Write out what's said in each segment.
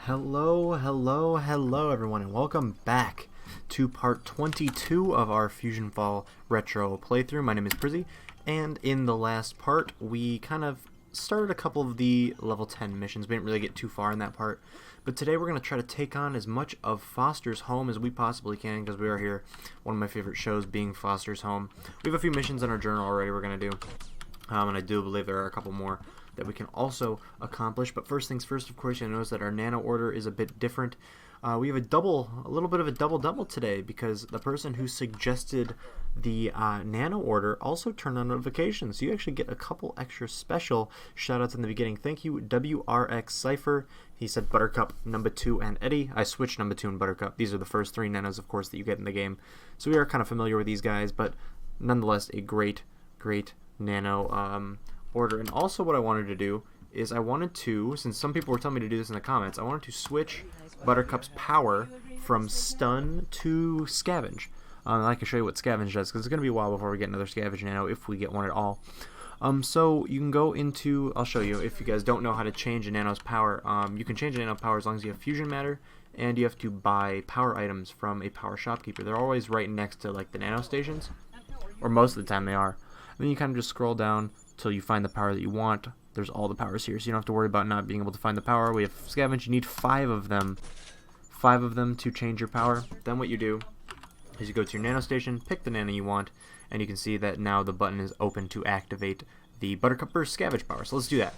Hello everyone, and welcome back to part 22 of our FusionFall retro playthrough. My name is Prizzy, and in the last part we kind of started a couple of the level 10 missions. We didn't really get too far in that part, but today we're going to try to take on as much of Foster's Home as we possibly can, because we are here. One of my favorite shows being Foster's Home. We have a few missions in our journal already we're going to do, and I do believe there are a couple more that we can also accomplish. But first things first, of course, you'll notice that our nano order is a bit different. We have a little bit of a double today, because the person who suggested the nano order also turned on notifications, so you actually get a couple extra special shoutouts in the beginning. Thank you, WRX Cypher. He said Buttercup, number 2, and Eddie. I switched number 2 and Buttercup. These are the first 3 nanos, of course, that you get in the game, so we are kind of familiar with these guys, but nonetheless a great nano order. And also what I wanted to do is I wanted to, since some people were telling me to do this in the comments, I wanted to switch Buttercup's power from stun to scavenge. I can show you what scavenge does, because it's going to be a while before we get another scavenge nano, if we get one at all. So you can go into, I'll show you, if you guys don't know how to change a nano's power, you can change a nano power as long as you have fusion matter, and you have to buy power items from a power shopkeeper. They're always right next to like the nano stations, or most of the time they are. And then you kind of just scroll down till you find the power that you want. There's all the powers here, so you don't have to worry about not being able to find the power. We have scavenge. You need 5 of them. 5 of them to change your power. Then what you do is you go to your nano station, pick the nano you want, and you can see that now the button is open to activate the Buttercup Burst scavenge power. So let's do that.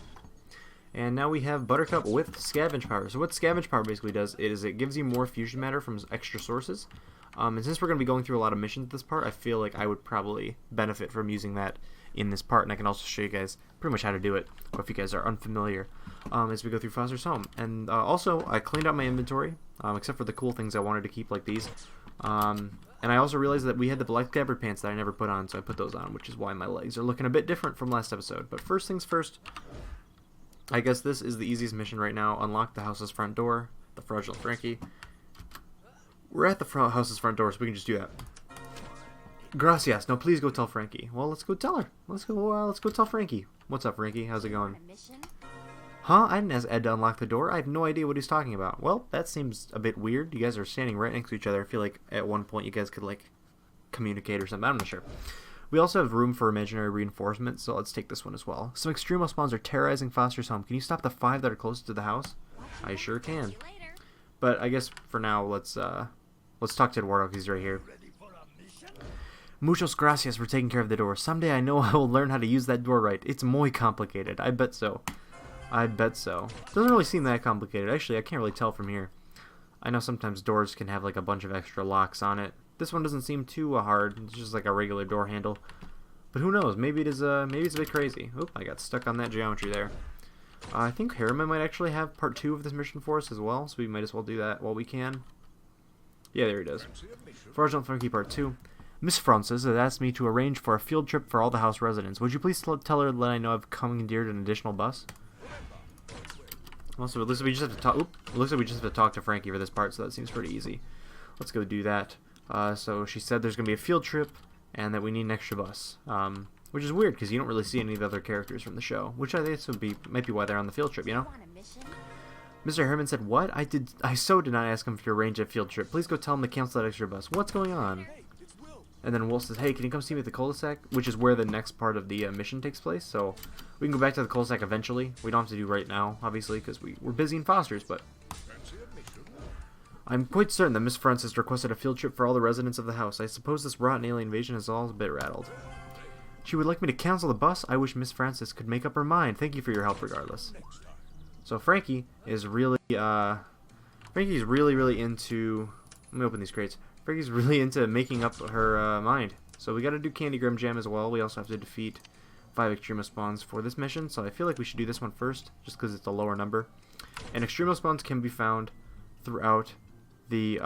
And now we have Buttercup with scavenge power. So what scavenge power basically does is it gives you more fusion matter from extra sources. And since we're going to be going through a lot of missions this part, I feel like I would probably benefit from using that in this part, and I can also show you guys pretty much how to do it, or if you guys are unfamiliar, as we go through Foster's Home. And also, I cleaned out my inventory, except for the cool things I wanted to keep, like these. And I also realized that we had the black scabbard pants that I never put on, so I put those on, which is why my legs are looking a bit different from last episode. But first things first, I guess this is the easiest mission right now. Unlock the house's front door, the fraudulent Frankie. We're at the house's front door, so we can just do that. Gracias. No, please go tell Frankie. Well, let's go tell her. Let's go tell Frankie. What's up, Frankie? How's it going? Huh? I didn't ask Ed to unlock the door. I have no idea what he's talking about. Well, that seems a bit weird. You guys are standing right next to each other. I feel like at one point you guys could, like, communicate or something. I'm not sure. We also have room for imaginary reinforcements, so let's take this one as well. Some extremo spawns are terrorizing Foster's Home. Can you stop the 5 that are closest to the house? I sure can. But I guess for now, let's talk to Eduardo, because he's right here. Muchos gracias for taking care of the door. Someday I know I will learn how to use that door right. It's muy complicated. I bet so. I bet so. Doesn't really seem that complicated. Actually, I can't really tell from here. I know sometimes doors can have like a bunch of extra locks on it. This one doesn't seem too hard. It's just like a regular door handle. But who knows? Maybe it is. Maybe it's a bit crazy. Oop! I got stuck on that geometry there. I think Harriman might actually have part 2 of this mission for us as well, so we might as well do that while we can. Yeah, there he does. Fraudulent Frankie part 2. Miss Francis has asked me to arrange for a field trip for all the house residents. Would you please tell her that I know I've commandeered an additional bus? Also, it looks like we just have to talk. It looks like we just have to talk to Frankie for this part, so that seems pretty easy. Let's go do that. So she said there's gonna be a field trip, and that we need an extra bus. Which is weird because you don't really see any of the other characters from the show. Which I think might be why they're on the field trip, you know? Mr. Herman said, "What? I so did not ask him to arrange a field trip. Please go tell him to cancel that extra bus. What's going on?" And then Will says, "Hey, can you come see me at the cul-de-sac?" Which is where the next part of the mission takes place. So we can go back to the cul-de-sac eventually. We don't have to do right now, obviously, because we're busy in Foster's, but I'm quite certain that Miss Francis requested a field trip for all the residents of the house. I suppose this rotten alien invasion is all a bit rattled. She would like me to cancel the bus. I wish Miss Francis could make up her mind. Thank you for your help regardless. So Frankie is really, Frankie's really into, let me open these crates. Frankie's really into making up her mind. So we gotta do Candy Grim Jam as well. We also have to defeat 5 Extremo Spawns for this mission. So I feel like we should do this one first, just because it's a lower number. And Extremo Spawns can be found throughout the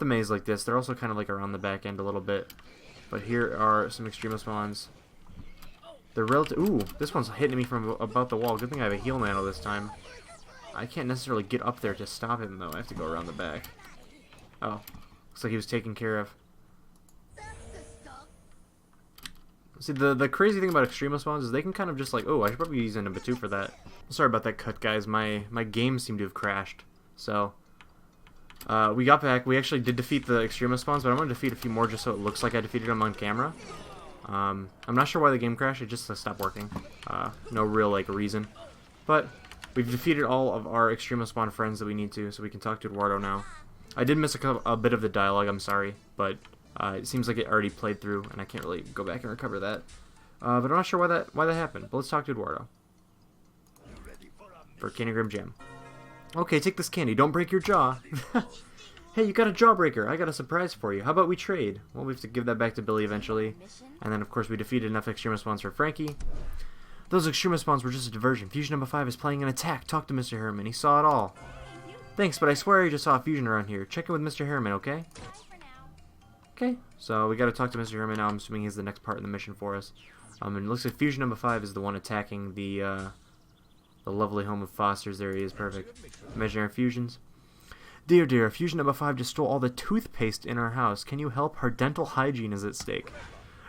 maze like this. They're also kind of like around the back end a little bit. But here are some Extremo Spawns. They're relative. Ooh, this one's hitting me from about the wall. Good thing I have a heal nano this time. I can't necessarily get up there to stop him though. I have to go around the back. Oh, looks like he was taken care of. See, the crazy thing about extremo spawns is they can kind of just like, oh, I should probably use a number 2 for that. Sorry about that cut, guys. My game seemed to have crashed. So, we got back. We actually did defeat the extremo spawns, but I'm going to defeat a few more just so it looks like I defeated them on camera. I'm not sure why the game crashed. It just stopped working. No real, like, reason. But we've defeated all of our extremo spawn friends that we need to, so we can talk to Eduardo now. I did miss a bit of the dialogue, I'm sorry, but it seems like it already played through, and I can't really go back and recover that. But I'm not sure why that happened. But let's talk to Eduardo. For Candy Grim Jam. Okay, take this candy. Don't break your jaw. Hey, you got a jawbreaker. I got a surprise for you. How about we trade? Well, we have to give that back to Billy eventually. And then, of course, we defeated enough extremo spawns for Frankie. Those extremo spawns were just a diversion. Fusion number 5 is planning an attack. Talk to Mr. Harriman. He saw it all. Thanks, but I swear I just saw a fusion around here. Check in with Mr. Harriman, okay? Okay, so we gotta talk to Mr. Harriman now. I'm assuming he's the next part in the mission for us. And it looks like fusion number 5 is the one attacking the lovely home of Foster's. There he is, perfect. Imaginary fusions. Dear, dear, fusion number 5 just stole all the toothpaste in our house. Can you help? Our dental hygiene is at stake.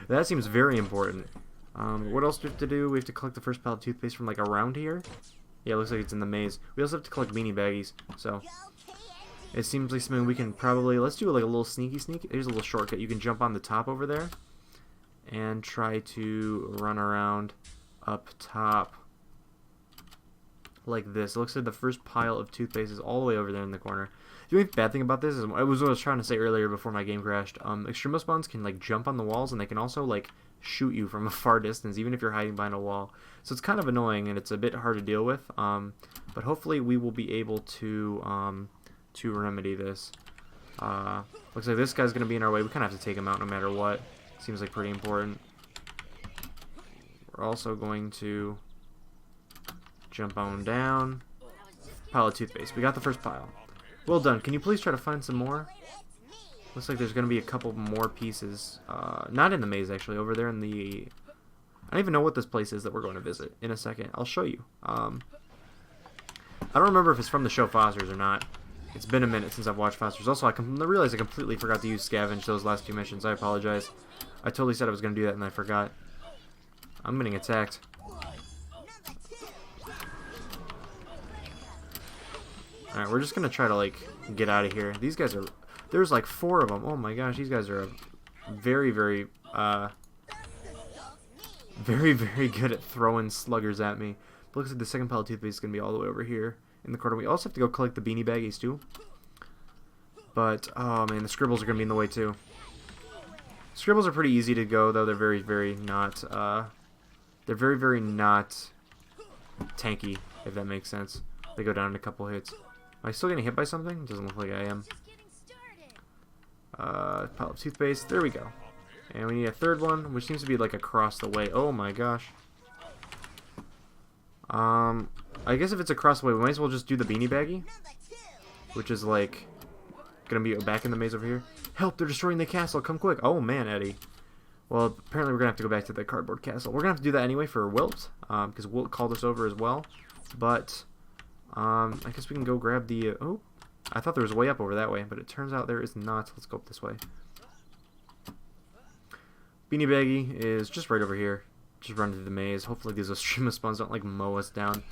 That seems very important. What else do we have to do? We have to collect the first pallet of toothpaste from, like, around here? Yeah, it looks like it's in the maze. We also have to collect beanie baggies, so it seems like something we can probably... Let's do, like, a little sneaky sneak. Here's a little shortcut. You can jump on the top over there and try to run around up top like this. It looks like the first pile of toothpaste is all the way over there in the corner. The only bad thing about this is, it was what I was trying to say earlier before my game crashed. Extremo spawns can, like, jump on the walls, and they can also, like, shoot you from a far distance, even if you're hiding behind a wall. So it's kind of annoying, and it's a bit hard to deal with. But hopefully we will be able to remedy this. Looks like this guy's going to be in our way. We kind of have to take him out no matter what. Seems like pretty important. We're also going to jump on down. Pile of toothpaste. We got the first pile. Well done. Can you please try to find some more? Looks like there's going to be a couple more pieces. Not in the maze, actually. Over there in the... I don't even know what this place is that we're going to visit in a second. I'll show you. I don't remember if it's from the show Foster's or not. It's been a minute since I've watched Foster's. Also, I realized I completely forgot to use Scavenge those last 2 missions. I apologize. I totally said I was going to do that and I forgot. I'm getting attacked. Alright, we're just going to try to, like, get out of here. These guys are... There's, like, 4 of them. Oh my gosh, these guys are very, very, very good at throwing sluggers at me. But looks like the second pile of toothpaste is going to be all the way over here in the corner. We also have to go collect the beanie baggies, too. But, oh man, the scribbles are going to be in the way, too. Scribbles are pretty easy to go, though. They're very, very not, they're very, very not tanky, if that makes sense. They go down in a couple hits. Am I still getting hit by something? Doesn't look like I am. Pile of toothpaste. There we go. And we need a third one, which seems to be like across the way. Oh my gosh. I guess if it's across the way, we might as well just do the beanie baggie, which is like gonna be back in the maze over here. Help! They're destroying the castle. Come quick! Oh man, Eddie. Well, apparently we're gonna have to go back to the cardboard castle. We're gonna have to do that anyway for Wilt, because Wilt called us over as well. But I guess we can go grab the. Oh. I thought there was a way up over that way, but it turns out there is not. Let's go up this way. Beanie Baggy is just right over here. Just run through the maze. Hopefully these extremist spawns don't, like, mow us down.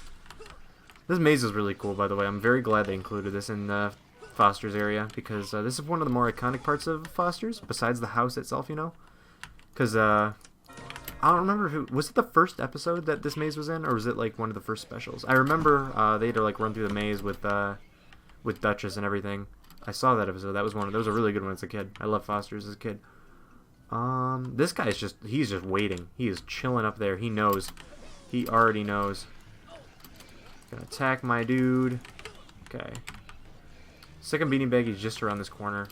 This maze is really cool, by the way. I'm very glad they included this in Foster's area, because this is one of the more iconic parts of Foster's, besides the house itself, you know? Because, I don't remember if was it the first episode that this maze was in, or was it, like, one of the first specials? I remember they had to, like, run through the maze with Duchess and everything. I saw that episode. That was a really good one as a kid. I love Foster's as a kid. This guy's he's just waiting. He is chilling up there. He knows. He already knows. Gonna attack my dude. Okay. Second beanie bag is just around this corner.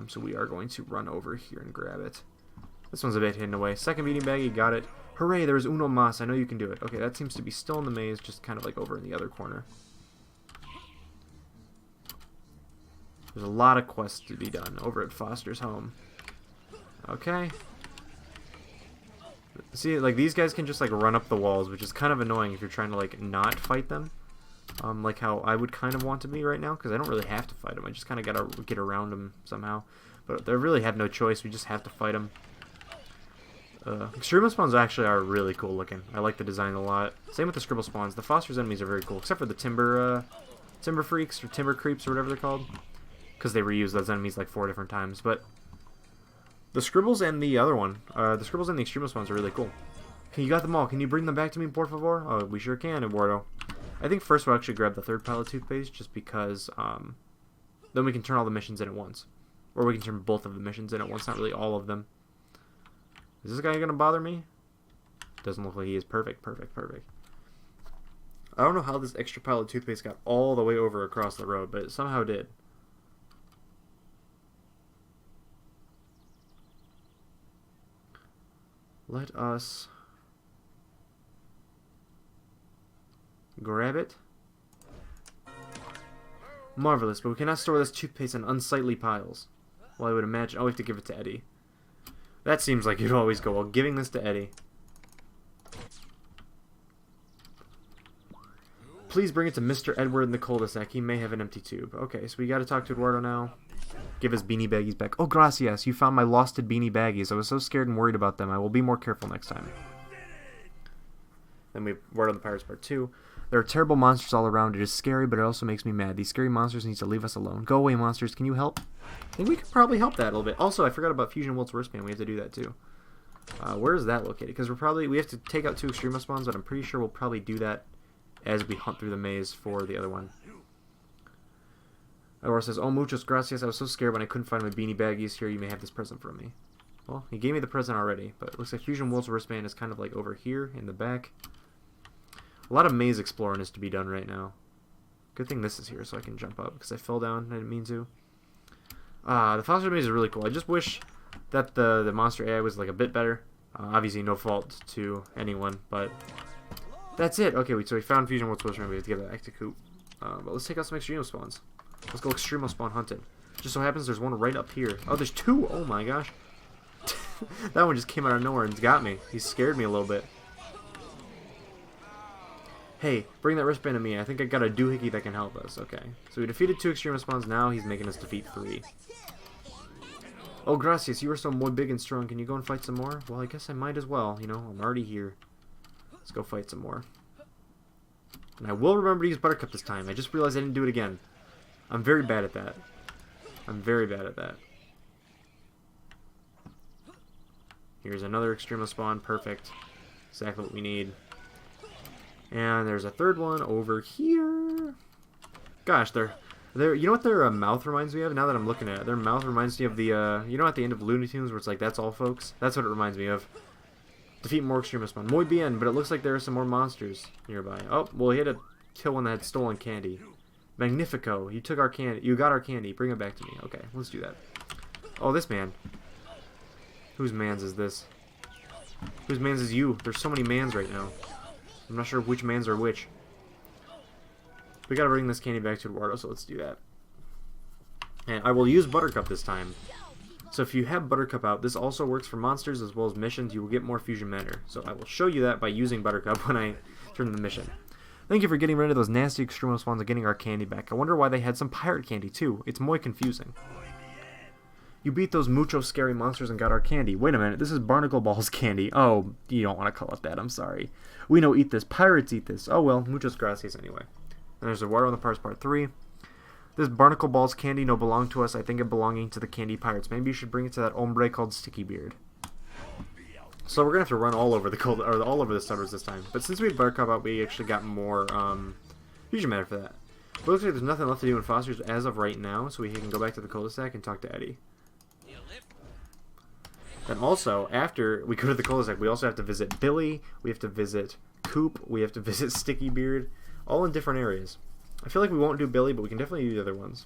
So we are going to run over here and grab it. This one's a bit hidden away. Second beanie bag, you got it. Hooray, there's uno mas. I know you can do it. Okay, that seems to be still in the maze, just kind of like over in the other corner. There's a lot of quests to be done over at Foster's home. Okay. See, like, these guys can just, like, run up the walls, which is kind of annoying if you're trying to, like, not fight them. Like how I would kind of want to be right now, because I don't really have to fight them. I just kind of gotta get around them somehow. But they really have no choice. We just have to fight them. Extremo spawns actually are really cool looking. I like the design a lot. Same with the scribble spawns. The Foster's enemies are very cool, except for the timber freaks or timber creeps or whatever they're called, because they reuse those enemies like 4 different times. But the scribbles and the other one, the scribbles and the extremo spawns are really cool. You got them all. Can you bring them back to me, por favor? Oh, we sure can, Eduardo. I think first we'll actually grab the 3rd pile of toothpaste, just because then we can turn all the missions in at once. Or we can turn both of the missions in at once, not really all of them. Is this guy going to bother me? Doesn't look like he is. Perfect, perfect, perfect. I don't know how this extra pile of toothpaste got all the way over across the road, but it somehow did. Let us grab it. Marvelous, but we cannot store this toothpaste in unsightly piles. Well, I would imagine... Oh, we have to give it to Eddie. That seems like you'd always go, well, giving this to Eddie. Please bring it to Mr. Edward in the cul-de-sac. He may have an empty tube. Okay, so we gotta talk to Eduardo now. Give his beanie baggies back. Oh, gracias. You found my losted beanie baggies. I was so scared and worried about them. I will be more careful next time. Then we word on the Pirates Part 2. There are terrible monsters all around. It is scary, but it also makes me mad. These scary monsters need to leave us alone. Go away, monsters. Can you help? I think we could probably help that a little bit. Also, I forgot about Fusion Wilt's wristband. We have to do that too. Where is that located? Because we have to take out 2 extremo spawns, but I'm pretty sure we'll probably do that as we hunt through the maze for the other one. Aurora says, "Oh, muchos gracias. I was so scared when I couldn't find my beanie baggies. Here, you may have this present from me." Well, he gave me the present already, but it looks like Fusion Wilt's wristband is kind of like over here in the back. A lot of maze exploring is to be done right now. Good thing this is here so I can jump up, because I fell down and I didn't mean to. The Foster maze is really cool. I just wish that the monster AI was like a bit better. Obviously no fault to anyone, but that's it. Okay, so we found Fusion Wilt's wristband. We have to get that back to Coop. But let's take out some extremo spawns. Let's go extremo spawn hunting. Just so happens there's one right up here. Oh, there's 2! Oh my gosh. That one just came out of nowhere and got me. He scared me a little bit. Hey, bring that wristband to me. I think I got a doohickey that can help us. Okay. So we defeated 2 extremo spawns. Now he's making us defeat 3. Oh, gracias. You are so muy big and strong. Can you go and fight some more? Well, I guess I might as well. You know, I'm already here. Let's go fight some more. And I will remember to use Buttercup this time. I just realized I didn't do it again. I'm very bad at that. I'm very bad at that. Here's another extremo spawn. Perfect. Exactly what we need. And there's a 3rd one over here. Gosh, you know what their mouth reminds me of? Now that I'm looking at it, their mouth reminds me of the, you know, at the end of Looney Tunes where it's like, that's all, folks? That's what it reminds me of. Defeat more extremo spawn. Muy bien, but it looks like there are some more monsters nearby. Oh, well, he had to kill one that had stolen candy. Magnifico, you took our candy. You got our candy. Bring it back to me. Okay, let's do that. Oh, this man. Whose mans is this? Whose mans is you? There's so many mans right now. I'm not sure which mans are which. We gotta bring this candy back to Eduardo, so let's do that. And I will use Buttercup this time. So if you have Buttercup out, this also works for monsters as well as missions. You will get more fusion matter. So I will show you that by using Buttercup when I turn the mission. Thank you for getting rid of those nasty extremo spawns and getting our candy back. I wonder why they had some pirate candy too. It's muy confusing. You beat those mucho scary monsters and got our candy. Wait a minute, this is Barnacle Balls candy. Oh, you don't want to call it that, I'm sorry. We know eat this. Pirates eat this. Oh well, muchos gracias anyway. And there's the water on the parts part 3. This Barnacle Balls candy no belong to us. I think it belonging to the candy pirates. Maybe you should bring it to that hombre called Sticky Beard. So we're gonna have to run all over all over the suburbs this time. But since we had Buttercup out, we actually got more fusion matter for that. But it looks like there's nothing left to do in Foster's as of right now, so we can go back to the cul-de-sac and talk to Eddie. Then also, after we go to the cul-de-sac, we also have to visit Billy, we have to visit Coop, we have to visit Sticky Beard, all in different areas. I feel like we won't do Billy, but we can definitely do the other ones.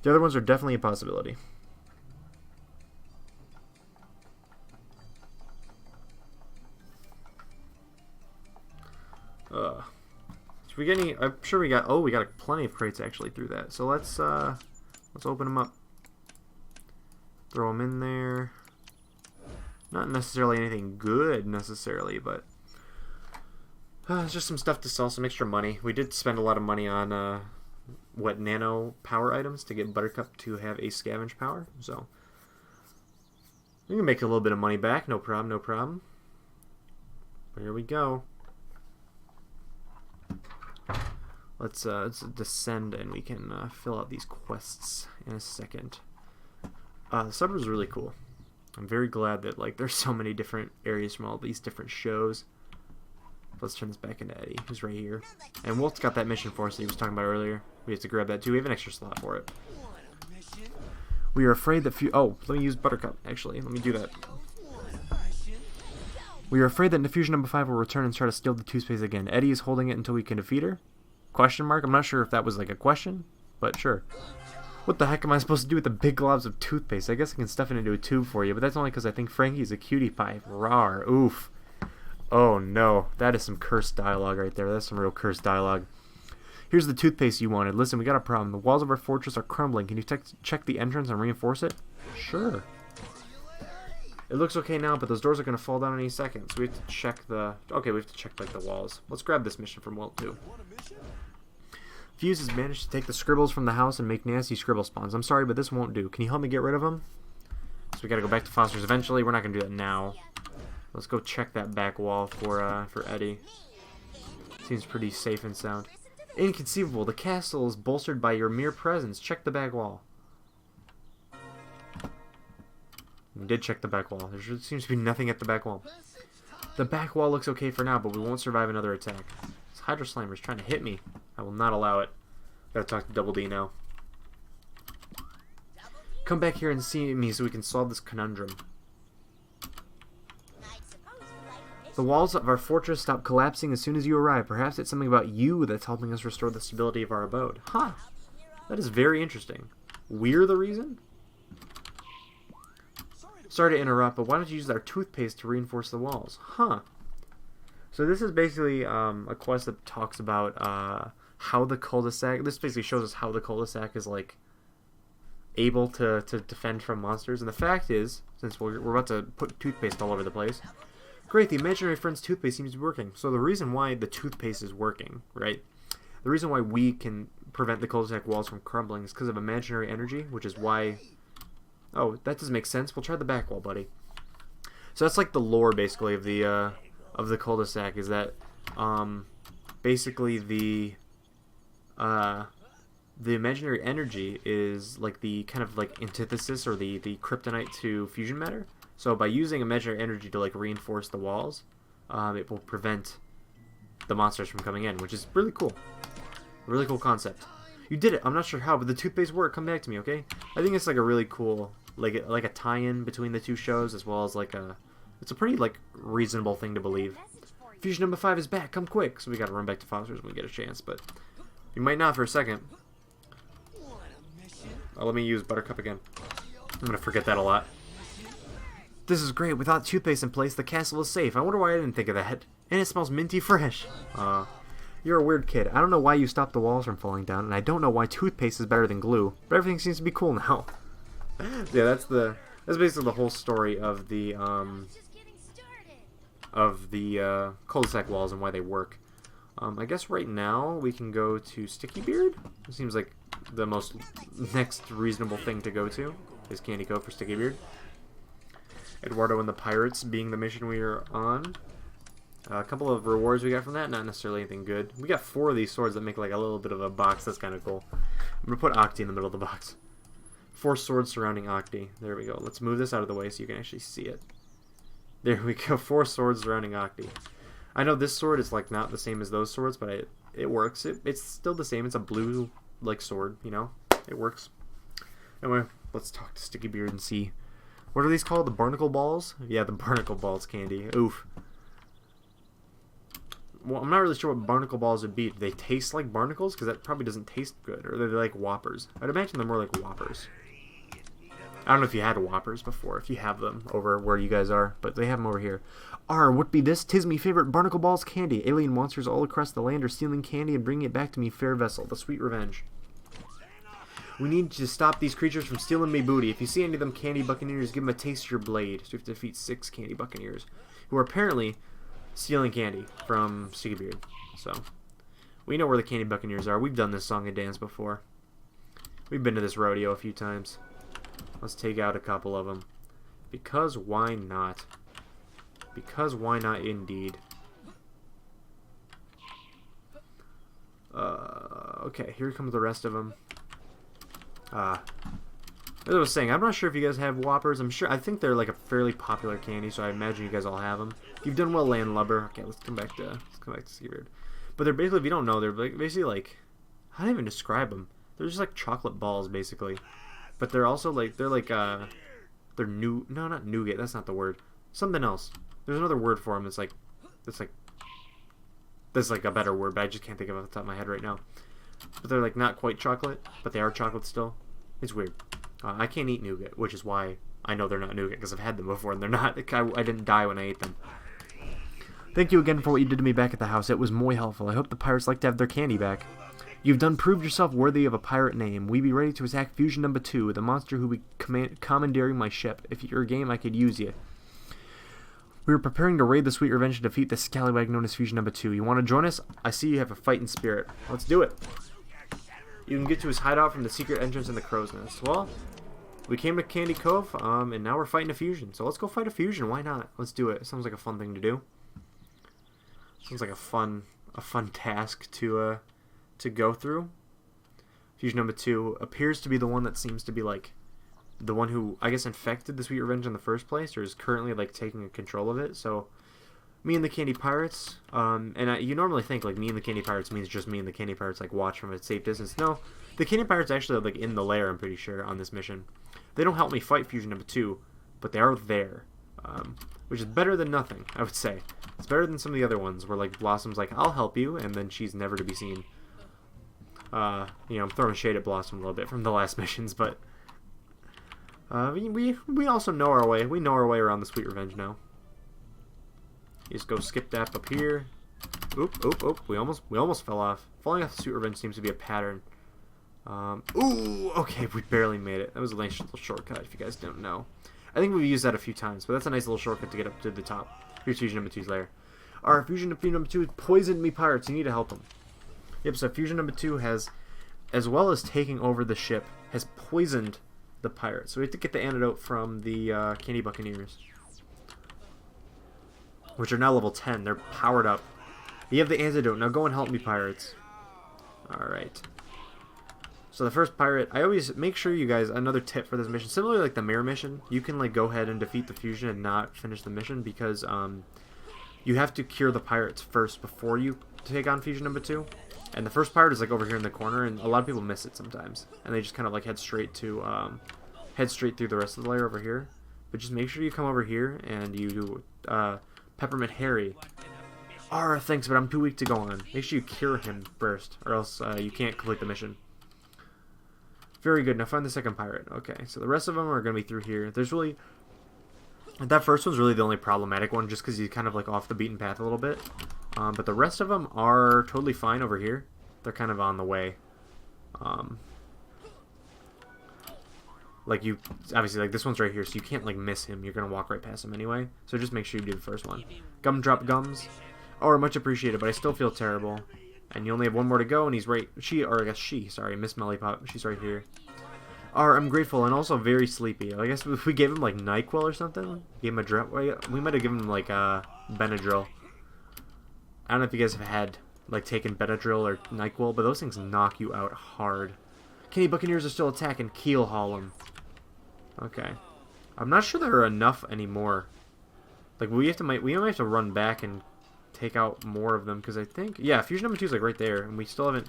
The other ones are definitely a possibility. So we get any? I'm sure we got. Oh, we got plenty of crates actually through that. So let's open them up. Throw them in there. Not necessarily anything good necessarily, but it's just some stuff to sell, some extra money. We did spend a lot of money on nano power items to get Buttercup to have a scavenge power. So We can make a little bit of money back. No problem, no problem. But here we go. Let's descend and we can fill out these quests in a second. The suburbs are really cool. I'm very glad that like there's so many different areas from all these different shows. Let's turn this back into Eddie, who's right here. And Walt's got that mission for us that he was talking about earlier. We have to grab that too. We have an extra slot for it. We are afraid that oh, let me use Buttercup, actually. Let me do that. We are afraid that Diffusion number 5 will return and try to steal the toothpaste again. Eddie is holding it until we can defeat her? Question mark? I'm not sure if that was like a question, but sure. What the heck am I supposed to do with the big globs of toothpaste? I guess I can stuff it into a tube for you, but that's only because I think Frankie's a cutie pie. Rawr. Oof. Oh no. That is some cursed dialogue right there. That's some real cursed dialogue. Here's the toothpaste you wanted. Listen, we got a problem. The walls of our fortress are crumbling. Can you check the entrance and reinforce it? Sure. It looks okay now, but those doors are going to fall down any second. So we have to check the... Okay, we have to check like the walls. Let's grab this mission from Walt too. Fuse has managed to take the scribbles from the house and make nasty scribble spawns. I'm sorry, but this won't do. Can you help me get rid of them? So we got to go back to Foster's eventually. We're not going to do that now. Let's go check that back wall for Eddie. Seems pretty safe and sound. Inconceivable. The castle is bolstered by your mere presence. Check the back wall. We did check the back wall. There seems to be nothing at the back wall. The back wall looks okay for now, but we won't survive another attack. This Hydro Slimer is trying to hit me. I will not allow it. Gotta talk to Double D now. Come back here and see me so we can solve this conundrum. The walls of our fortress stop collapsing as soon as you arrive. Perhaps it's something about you that's helping us restore the stability of our abode. Huh. That is very interesting. We're the reason? Sorry to interrupt, but why don't you use our toothpaste to reinforce the walls? Huh. So this is basically a quest that talks about how the cul-de-sac... This basically shows us how the cul-de-sac is, like, able to defend from monsters. And the fact is, since we're about to put toothpaste all over the place... Great, the imaginary friend's toothpaste seems to be working. So the reason why the toothpaste is working, right? The reason why we can prevent the cul-de-sac walls from crumbling is because of imaginary energy, which is why... Oh, that doesn't make sense. We'll try the back wall, buddy. So that's like the lore, basically, of the cul-de-sac, is that basically the imaginary energy is like the kind of like antithesis or the kryptonite to fusion matter. So by using imaginary energy to like reinforce the walls, it will prevent the monsters from coming in, which is really cool. A really cool concept. You did it. I'm not sure how, but the toothpaste worked. Come back to me, okay? I think it's like a really cool, like a tie-in between the two shows, as well as like it's a pretty like reasonable thing to believe. Fusion number 5 is back. Come quick. So we gotta run back to Foster's when we get a chance, but we might not for a second. Let me use Buttercup again. I'm gonna forget that a lot. This is great. Without toothpaste in place, the castle is safe. I wonder why I didn't think of that. And it smells minty fresh. You're a weird kid. I don't know why you stopped the walls from falling down, and I don't know why toothpaste is better than glue, but everything seems to be cool now. Yeah, that's basically the whole story of the cul-de-sac walls and why they work. I guess right now we can go to Sticky Beard. It seems like the most next reasonable thing to go to is Candy Cove for Sticky Beard. Eduardo and the Pirates being the mission we are on. A couple of rewards we got from that, not necessarily anything good. We got 4 of these swords that make like a little bit of a box. That's kind of cool. I'm going to put Octi in the middle of the box. 4 swords surrounding Octi. There we go. Let's move this out of the way so you can actually see it. There we go. 4 swords surrounding Octi. I know this sword is like not the same as those swords, but it works. It's still the same. It's a blue like sword, you know? It works. Anyway, let's talk to Sticky Beard and see. What are these called? The barnacle balls? Yeah, the barnacle balls candy. Oof. Well, I'm not really sure what barnacle balls would be. Do they taste like barnacles? Because that probably doesn't taste good. Or are they like Whoppers? I'd imagine they're more like Whoppers. I don't know if you had Whoppers before, if you have them over where you guys are, but they have them over here. What be this? 'Tis me favorite barnacle balls candy. Alien monsters all across the land are stealing candy and bringing it back to me, fair vessel. The sweet revenge. We need to stop these creatures from stealing me booty. If you see any of them candy buccaneers, give them a taste of your blade. So we have to defeat 6 candy buccaneers, who are apparently stealing candy from Sticky Beard. So we know where the candy buccaneers are. We've done this song and dance before. We've been to this rodeo a few times. Let's take out a couple of them. Because why not? Because why not indeed? Okay, here comes the rest of them. As I was saying, I'm not sure if you guys have Whoppers. I think they're like a fairly popular candy, so I imagine you guys all have them. You've done well, Landlubber. Okay, let's come back to Seaweird. But they're basically, if you don't know, they're basically like, how do I even describe them? They're just like chocolate balls, basically. But they're also like, they're no, not nougat. That's not the word. Something else. There's another word for them. It's like a better word, but I just can't think of it off the top of my head right now. But they're like not quite chocolate, but they are chocolate still. It's weird. I can't eat nougat, which is why I know they're not nougat, because I've had them before and they're not. I didn't die when I ate them. Thank you again for what you did to me back at the house. It was muy helpful. I hope the pirates like to have their candy back. You've proved yourself worthy of a pirate name. We be ready to attack Fusion number 2, the monster who be commandeering my ship. If you're game, I could use you. We are preparing to raid the Sweet Revenge and defeat the scallywag known as Fusion number 2. You want to join us? I see you have a fighting spirit. Let's do it. You can get to his hideout from the secret entrance in the crow's nest. Well, we came to Candy Cove, and now we're fighting a Fusion. So let's go fight a Fusion. Why not? Let's do it. Sounds like a fun thing to do. Sounds like a fun task to go through. Fusion number 2 appears to be the one that seems to be like the one who, I guess, infected the Sweet Revenge in the first place, or is currently like taking control of it. So me and the Candy Pirates, you normally think like me and the Candy Pirates means just me and the Candy Pirates like watch from a safe distance. No, the Candy Pirates actually are like in the lair, I'm pretty sure, on this mission. They don't help me fight Fusion number 2, but they are there, which is better than nothing, I would say. It's better than some of the other ones where like Blossom's like, I'll help you, and then she's never to be seen. I'm throwing shade at Blossom a little bit from the last missions, but we also know our way. We know our way around the Sweet Revenge now. You just go skip that up here. Oop! We almost fell off. Falling off the Sweet Revenge seems to be a pattern. Ooh! Okay, we barely made it. That was a nice little shortcut, if you guys don't know. I think we've used that a few times, but that's a nice little shortcut to get up to the top. Here's Fusion number 2's lair. Our Fusion number 2 poisoned me pirates. You need to help him. Yep, so Fusion number 2 has, as well as taking over the ship, has poisoned the pirates. So we have to get the antidote from the Candy Buccaneers, which are now level 10. They're powered up. You have the antidote. Now go and help me, pirates. Alright. So the first pirate, I always make sure you guys, another tip for this mission, similarly like the mirror mission, you can like go ahead and defeat the Fusion and not finish the mission because you have to cure the pirates first before you take on Fusion number 2. And the first pirate is like over here in the corner, and a lot of people miss it sometimes, and they just kind of like head straight through the rest of the layer over here. But just make sure you come over here and you do Peppermint Harry. Thanks, but I'm too weak to go on. Make sure you cure him first, or else you can't complete the mission. Very good. Now find the second pirate. Okay, so the rest of them are going to be through here. There's really, that first one's really the only problematic one, just because he's kind of like off the beaten path a little bit. But the rest of them are totally fine over here. They're kind of on the way. Like you, obviously, like this one's right here, so you can't like miss him. You're gonna walk right past him anyway. So just make sure you do the first one. Gumdrop Gums. Much appreciated, but I still feel terrible. And you only have one more to go, and he's right. Sorry, Miss Mellipop. She's right here. I'm grateful and also very sleepy. I guess if we gave him like NyQuil or something, gave him a drip. We might have given him like Benadryl. I don't know if you guys have had like taken Benadryl or NyQuil, but those things knock you out hard. Candy Buccaneers are still attacking. Keel haul them. Okay. I'm not sure there are enough anymore. Like we might have to run back and take out more of them because I think Fusion number 2 is like right there, and we still haven't.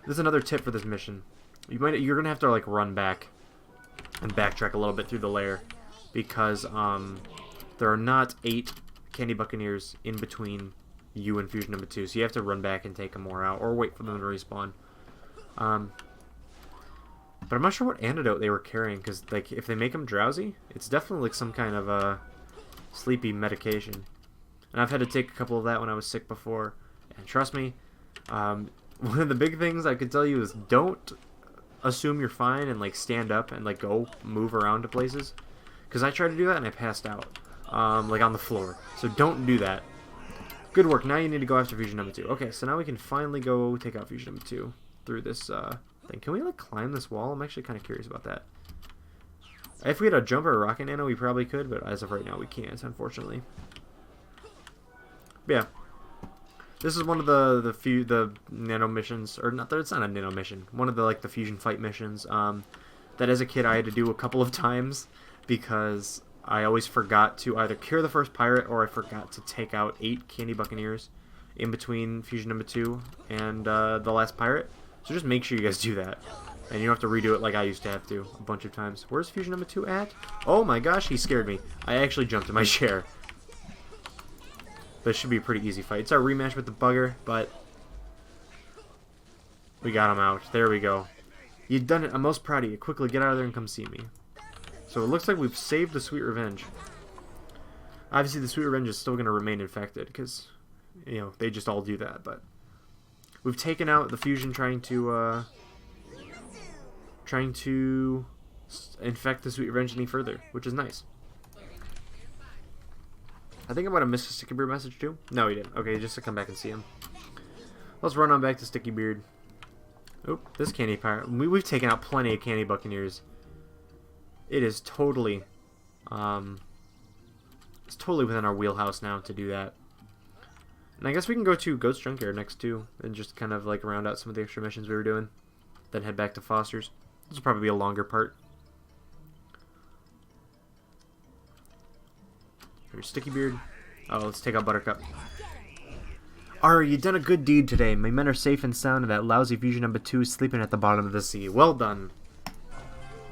There's another tip for this mission. You're gonna have to like run back and backtrack a little bit through the lair because there are not 8 Candy Buccaneers in between you and Fusion number 2, so you have to run back and take them more out or wait for them to respawn. But I'm not sure what antidote they were carrying because like if they make them drowsy, it's definitely like some kind of a sleepy medication. And I've had to take a couple of that when I was sick before. And trust me, one of the big things I could tell you is don't assume you're fine and like stand up and like go move around to places. Because I tried to do that and I passed out, like on the floor. So don't do that. Good work. Now you need to go after Fusion number 2. Okay, so now we can finally go take out Fusion number 2 through this thing. Can we like climb this wall? I'm actually kind of curious about that. If we had a jumper or a rocket nano, we probably could, but as of right now, we can't, unfortunately. But yeah. This is one of the nano missions, or not. It's not a nano mission. One of the the fusion fight missions. That as a kid I had to do a couple of times because I always forgot to either cure the first pirate or I forgot to take out 8 candy buccaneers in between fusion number 2 and the last pirate. So just make sure you guys do that, and you don't have to redo it like I used to have to a bunch of times. Where's fusion number 2 at? Oh my gosh, he scared me. I actually jumped in my chair. But it should be a pretty easy fight. It's our rematch with the bugger, but we got him out. There we go. You've done it. I'm most proud of you. Quickly get out of there and come see me. So it looks like we've saved the Sweet Revenge. Obviously, the Sweet Revenge is still going to remain infected because, you know, they just all do that. But we've taken out the fusion trying to infect the Sweet Revenge any further, which is nice. I think I might have missed a Sticky Beard message too. No, he didn't. Okay, just to come back and see him. Let's run on back to Sticky Beard. Oop, this candy pirate. We've taken out plenty of candy buccaneers. It is totally, it's totally within our wheelhouse now to do that. And I guess we can go to Ghost Junkyard next too, and just kind of like round out some of the extra missions we were doing. Then head back to Foster's. This will probably be a longer part. Here's Sticky Beard. Oh, let's take out Buttercup. Ari, you've done a good deed today. My men are safe and sound, and that lousy fusion number 2 is sleeping at the bottom of the sea. Well done.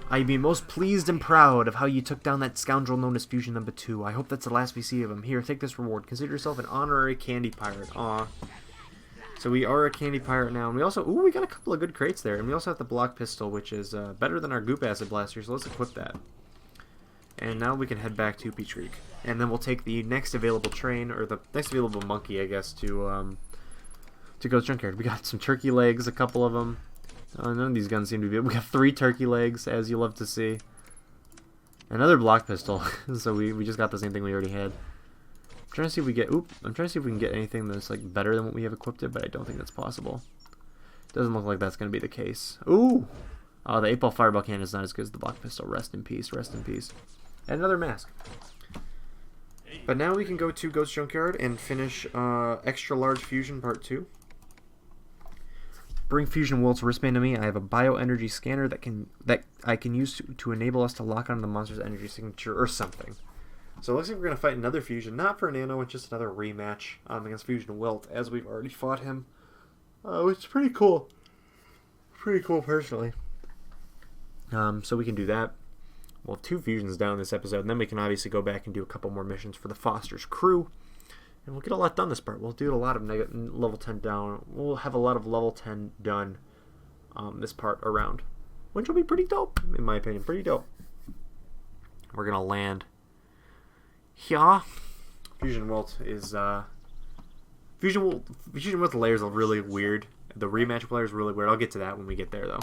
I'd be most pleased and proud of how you took down that scoundrel known as Fusion number 2. I hope that's the last we see of him. Here, take this reward. Consider yourself an honorary candy pirate. Aw. So we are a candy pirate now, and we also... Ooh, we got a couple of good crates there. And we also have the block pistol, which is better than our goop acid blaster, so let's equip that. And now we can head back to Peach Creek. And then we'll take the next available train, or the next available monkey, I guess, to Ghost Junkyard. We got some turkey legs, a couple of them. None of these guns seem to be... We got 3 turkey legs, as you love to see. Another block pistol. So we just got the same thing we already had. I'm trying to see if we get... Oop! I'm trying to see if we can get anything that's like better than what we have equipped it, but I don't think that's possible. Doesn't look like that's going to be the case. Ooh! Oh, the 8-ball fireball cannon is not as good as the block pistol. Rest in peace, rest in peace. And another mask. But now we can go to Ghost Junkyard and finish Extra Large Fusion Part 2. Bring Fusion Wilt's wristband to me. I have a bioenergy scanner that I can use to enable us to lock onto the monster's energy signature or something. So it looks like we're going to fight another Fusion, not for Nano, it's just another rematch against Fusion Wilt, as we've already fought him. Which is pretty cool. Pretty cool, personally. So we can do that. We'll have 2 fusions down this episode, and then we can obviously go back and do a couple more missions for the Foster's crew. And we'll get a lot done this part. We'll do a lot of level 10 down. We'll have a lot of level 10 done this part around. Which will be pretty dope, in my opinion. Pretty dope. We're going to land here. Fusion Wilt is... Fusion Wilt layer is really weird. The rematch layer is really weird. I'll get to that when we get there, though.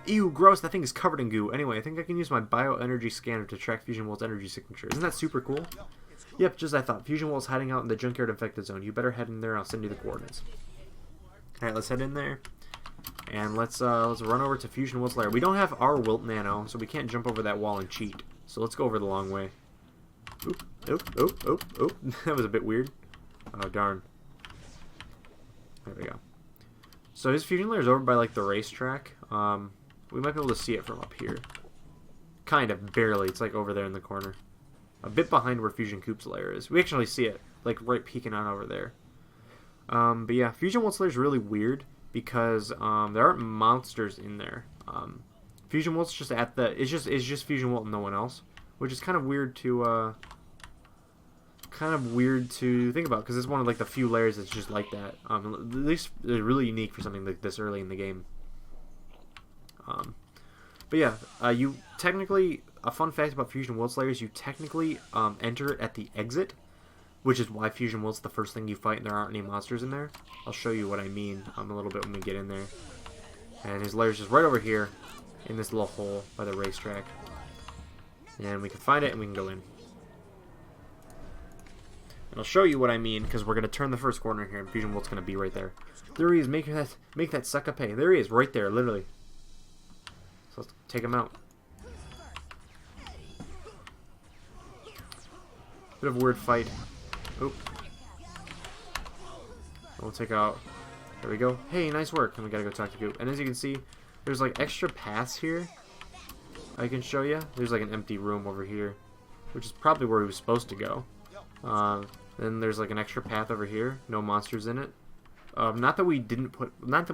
Ew, gross, that thing is covered in goo. Anyway, I think I can use my bioenergy scanner to track Fusion Wilt's energy signature. Isn't that super cool? Yep, just as I thought. Fusion Wilt's hiding out in the Junkyard infected zone. You better head in there, I'll send you the coordinates. Alright, let's head in there. And let's run over to Fusion Wilt's lair. We don't have our Wilt Nano, so we can't jump over that wall and cheat. So let's go over the long way. Oop, oop, oop, oop, oop. That was a bit weird. Oh, darn. There we go. So his Fusion lair is over by, like, the racetrack. We might be able to see it from up here. Kind of, barely. It's like over there in the corner. A bit behind where Fusion Coop's lair is. We actually see it, like right peeking out over there. But yeah, Fusion Wilt's lair is really weird because there aren't monsters in there. Fusion Wilt's just at the... It's just Fusion Wilt and no one else. Which is kind of weird to... think about because it's one of like the few layers that's just like that. At least it's really unique for something like this early in the game. But yeah, you technically, a fun fact about Fusion Wilt's layers, you technically enter it at the exit, which is why Fusion Wilt's the first thing you fight and there aren't any monsters in there. I'll show you what I mean a little bit when we get in there. And his lair's just right over here in this little hole by the racetrack. And we can find it and we can go in. And I'll show you what I mean because we're going to turn the first corner here and Fusion Wilt's going to be right there. There he is, make that sucker pay. There he is, right there, literally. Let's take him out. Bit of a weird fight. Oop. We'll take out... There we go. Hey, nice work. And we gotta go talk to Goop. And as you can see, there's like extra paths here I can show you. There's like an empty room over here, which is probably where he was supposed to go. Then there's like an extra path over here. No monsters in it. Not that we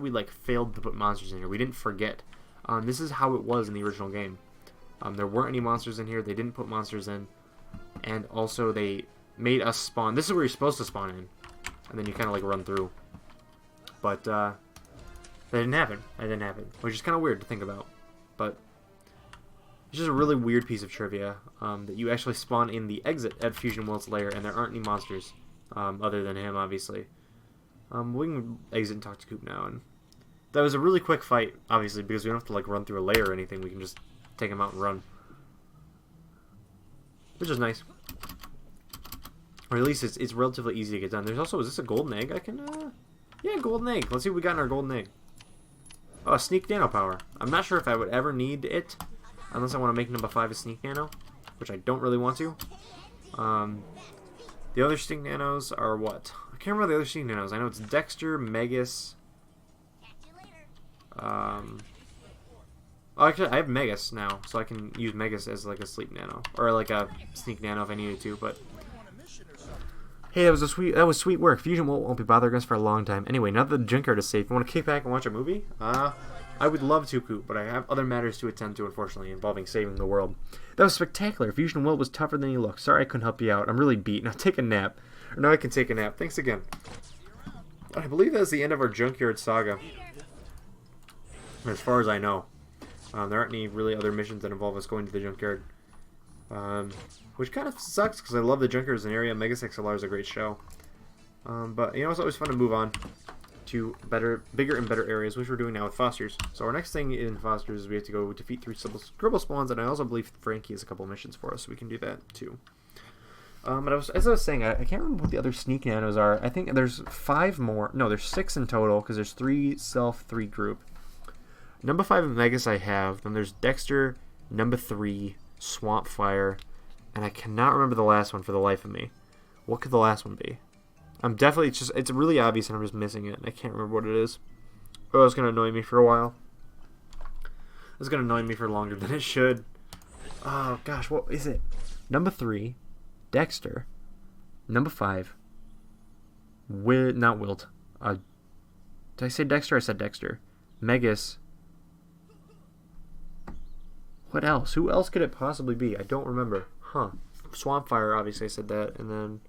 like failed to put monsters in here. We didn't forget. This is how it was in the original game. There weren't any monsters in here. They didn't put monsters in. And also they made us spawn. This is where you're supposed to spawn in. And then you kind of like run through. But that didn't happen. That didn't happen. Which is kind of weird to think about. But it's just a really weird piece of trivia. That you actually spawn in the exit at Fusion Will's lair. And there aren't any monsters. Other than him, obviously. We can exit and talk to Coop now. And that was a really quick fight, obviously. Because we don't have to like run through a lair or anything. We can just take him out and run. Which is nice. Or at least it's relatively easy to get done. There's also, is this a golden egg I can, yeah, golden egg. Let's see what we got in our golden egg. Oh, sneak nano power. I'm not sure if I would ever need it, unless I want to make number 5 a sneak nano, which I don't really want to. The other sneak nanos are what? I can't remember the other sneak nanos. I know it's Dexter, Megas. Oh, actually, I have Megas now, so I can use Megas as like a sleep nano, or like a sneak nano if I needed to. But hey, that was sweet work. Fusion won't be bothering us for a long time. Anyway, now that the Junkyard is safe, you want to kick back and watch a movie? I would love to, Coop, but I have other matters to attend to, unfortunately, involving saving the world. That was spectacular. Fusion Will was tougher than he looked. Sorry I couldn't help you out. I'm really beat. Now take a nap. Or now I can take a nap. Thanks again. I believe that's the end of our Junkyard saga. As far as I know. There aren't any really other missions that involve us going to the Junkyard. Which kind of sucks, because I love the Junkyard as an area. Mega XLR is a great show. But, you know, it's always fun to move on to bigger and better areas, which we're doing now with Foster's. So our next thing in Foster's is we have to go defeat 3 scribble spawns, and I also believe Frankie has a couple missions for us, so we can do that too. But as I was saying, I can't remember what the other sneak nanos are. I think there's 5 more. No, there's 6 in total, because there's 3 self, 3 group. Number 5 in Megas I have. Then there's Dexter, number 3, Swamp Fire, and I cannot remember the last one for the life of me. What could the last one be? I'm definitely, it's really obvious and I'm just missing it. I can't remember what it is. Oh, it's going to annoy me for a while. It's going to annoy me for longer than it should. Oh, gosh, what is it? Number 3, Dexter. Number 5, not Wilt. Did I say Dexter? I said Dexter. Megas. What else? Who else could it possibly be? I don't remember. Huh. Swampfire, obviously I said that. And then...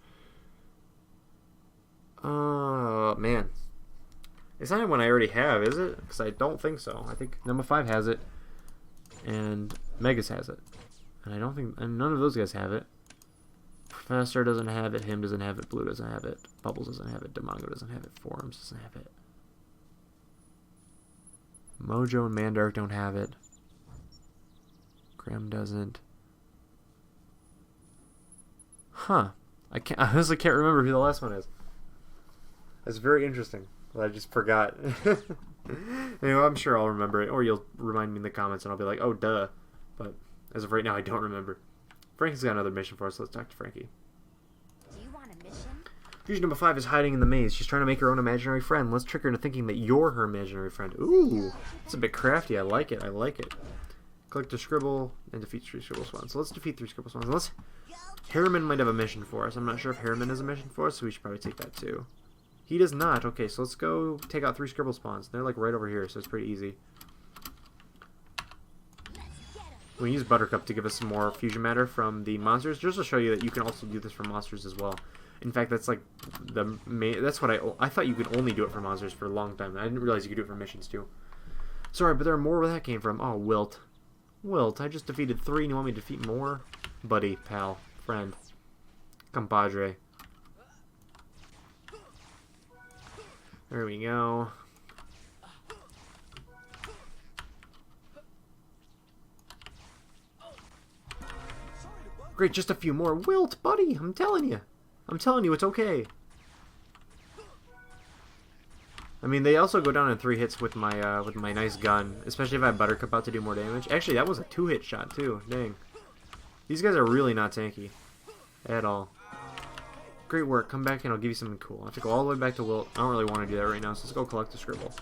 man. It's not one I already have, is it? Because I don't think so. I think number 5 has it. And Megas has it. And I don't think... And none of those guys have it. Professor doesn't have it. Him doesn't have it. Blue doesn't have it. Bubbles doesn't have it. Demongo doesn't have it. Forums doesn't have it. Mojo and Mandark don't have it. Graham doesn't. Huh. I honestly can't remember who the last one is. That's very interesting. I just forgot. Anyway, I'm sure I'll remember it, or you'll remind me in the comments and I'll be like, oh, duh. But as of right now, I don't remember. Frankie's got another mission for us, so let's talk to Frankie. Do you want a mission? Fusion number 5 is hiding in the maze. She's trying to make her own imaginary friend. Let's trick her into thinking that you're her imaginary friend. Ooh, it's a bit crafty. I like it. I like it. Click to scribble and defeat 3 scribble swans. So let's defeat 3 scribble swans. Unless Harriman might have a mission for us. I'm not sure if Harriman has a mission for us, so we should probably take that too. He does not. Okay, so let's go take out 3 scribble spawns. They're like right over here, so it's pretty easy. We use Buttercup to give us some more fusion matter from the monsters, just to show you that you can also do this for monsters as well. In fact, that's like the main. That's what I thought you could only do it for monsters for a long time. I didn't realize you could do it for missions too. Sorry, but there are more where that came from. Oh, Wilt. Wilt, I just defeated 3 and you want me to defeat more? Buddy, pal, friend, compadre. There we go. Great, just a few more. Wilt, buddy, I'm telling you. I'm telling you, it's okay. I mean, they also go down in 3 hits with my nice gun, especially if I have Buttercup out to do more damage. Actually, that was a 2-hit shot too. Dang, these guys are really not tanky at all. Great work. Come back and I'll give you something cool. I have to go all the way back to Wilt. I don't really want to do that right now, so let's go collect the scribble.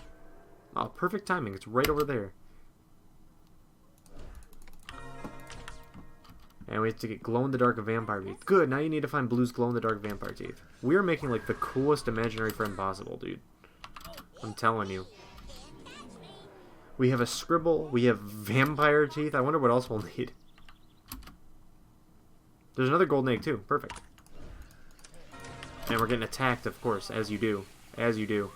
Oh, perfect timing. It's right over there. And we have to get glow-in-the-dark vampire teeth. Good, now you need to find Blue's glow-in-the-dark vampire teeth. We are making, like, the coolest imaginary friend possible, dude. I'm telling you. We have a scribble. We have vampire teeth. I wonder what else we'll need. There's another golden egg, too. Perfect. And we're getting attacked, of course, as you do. As you do.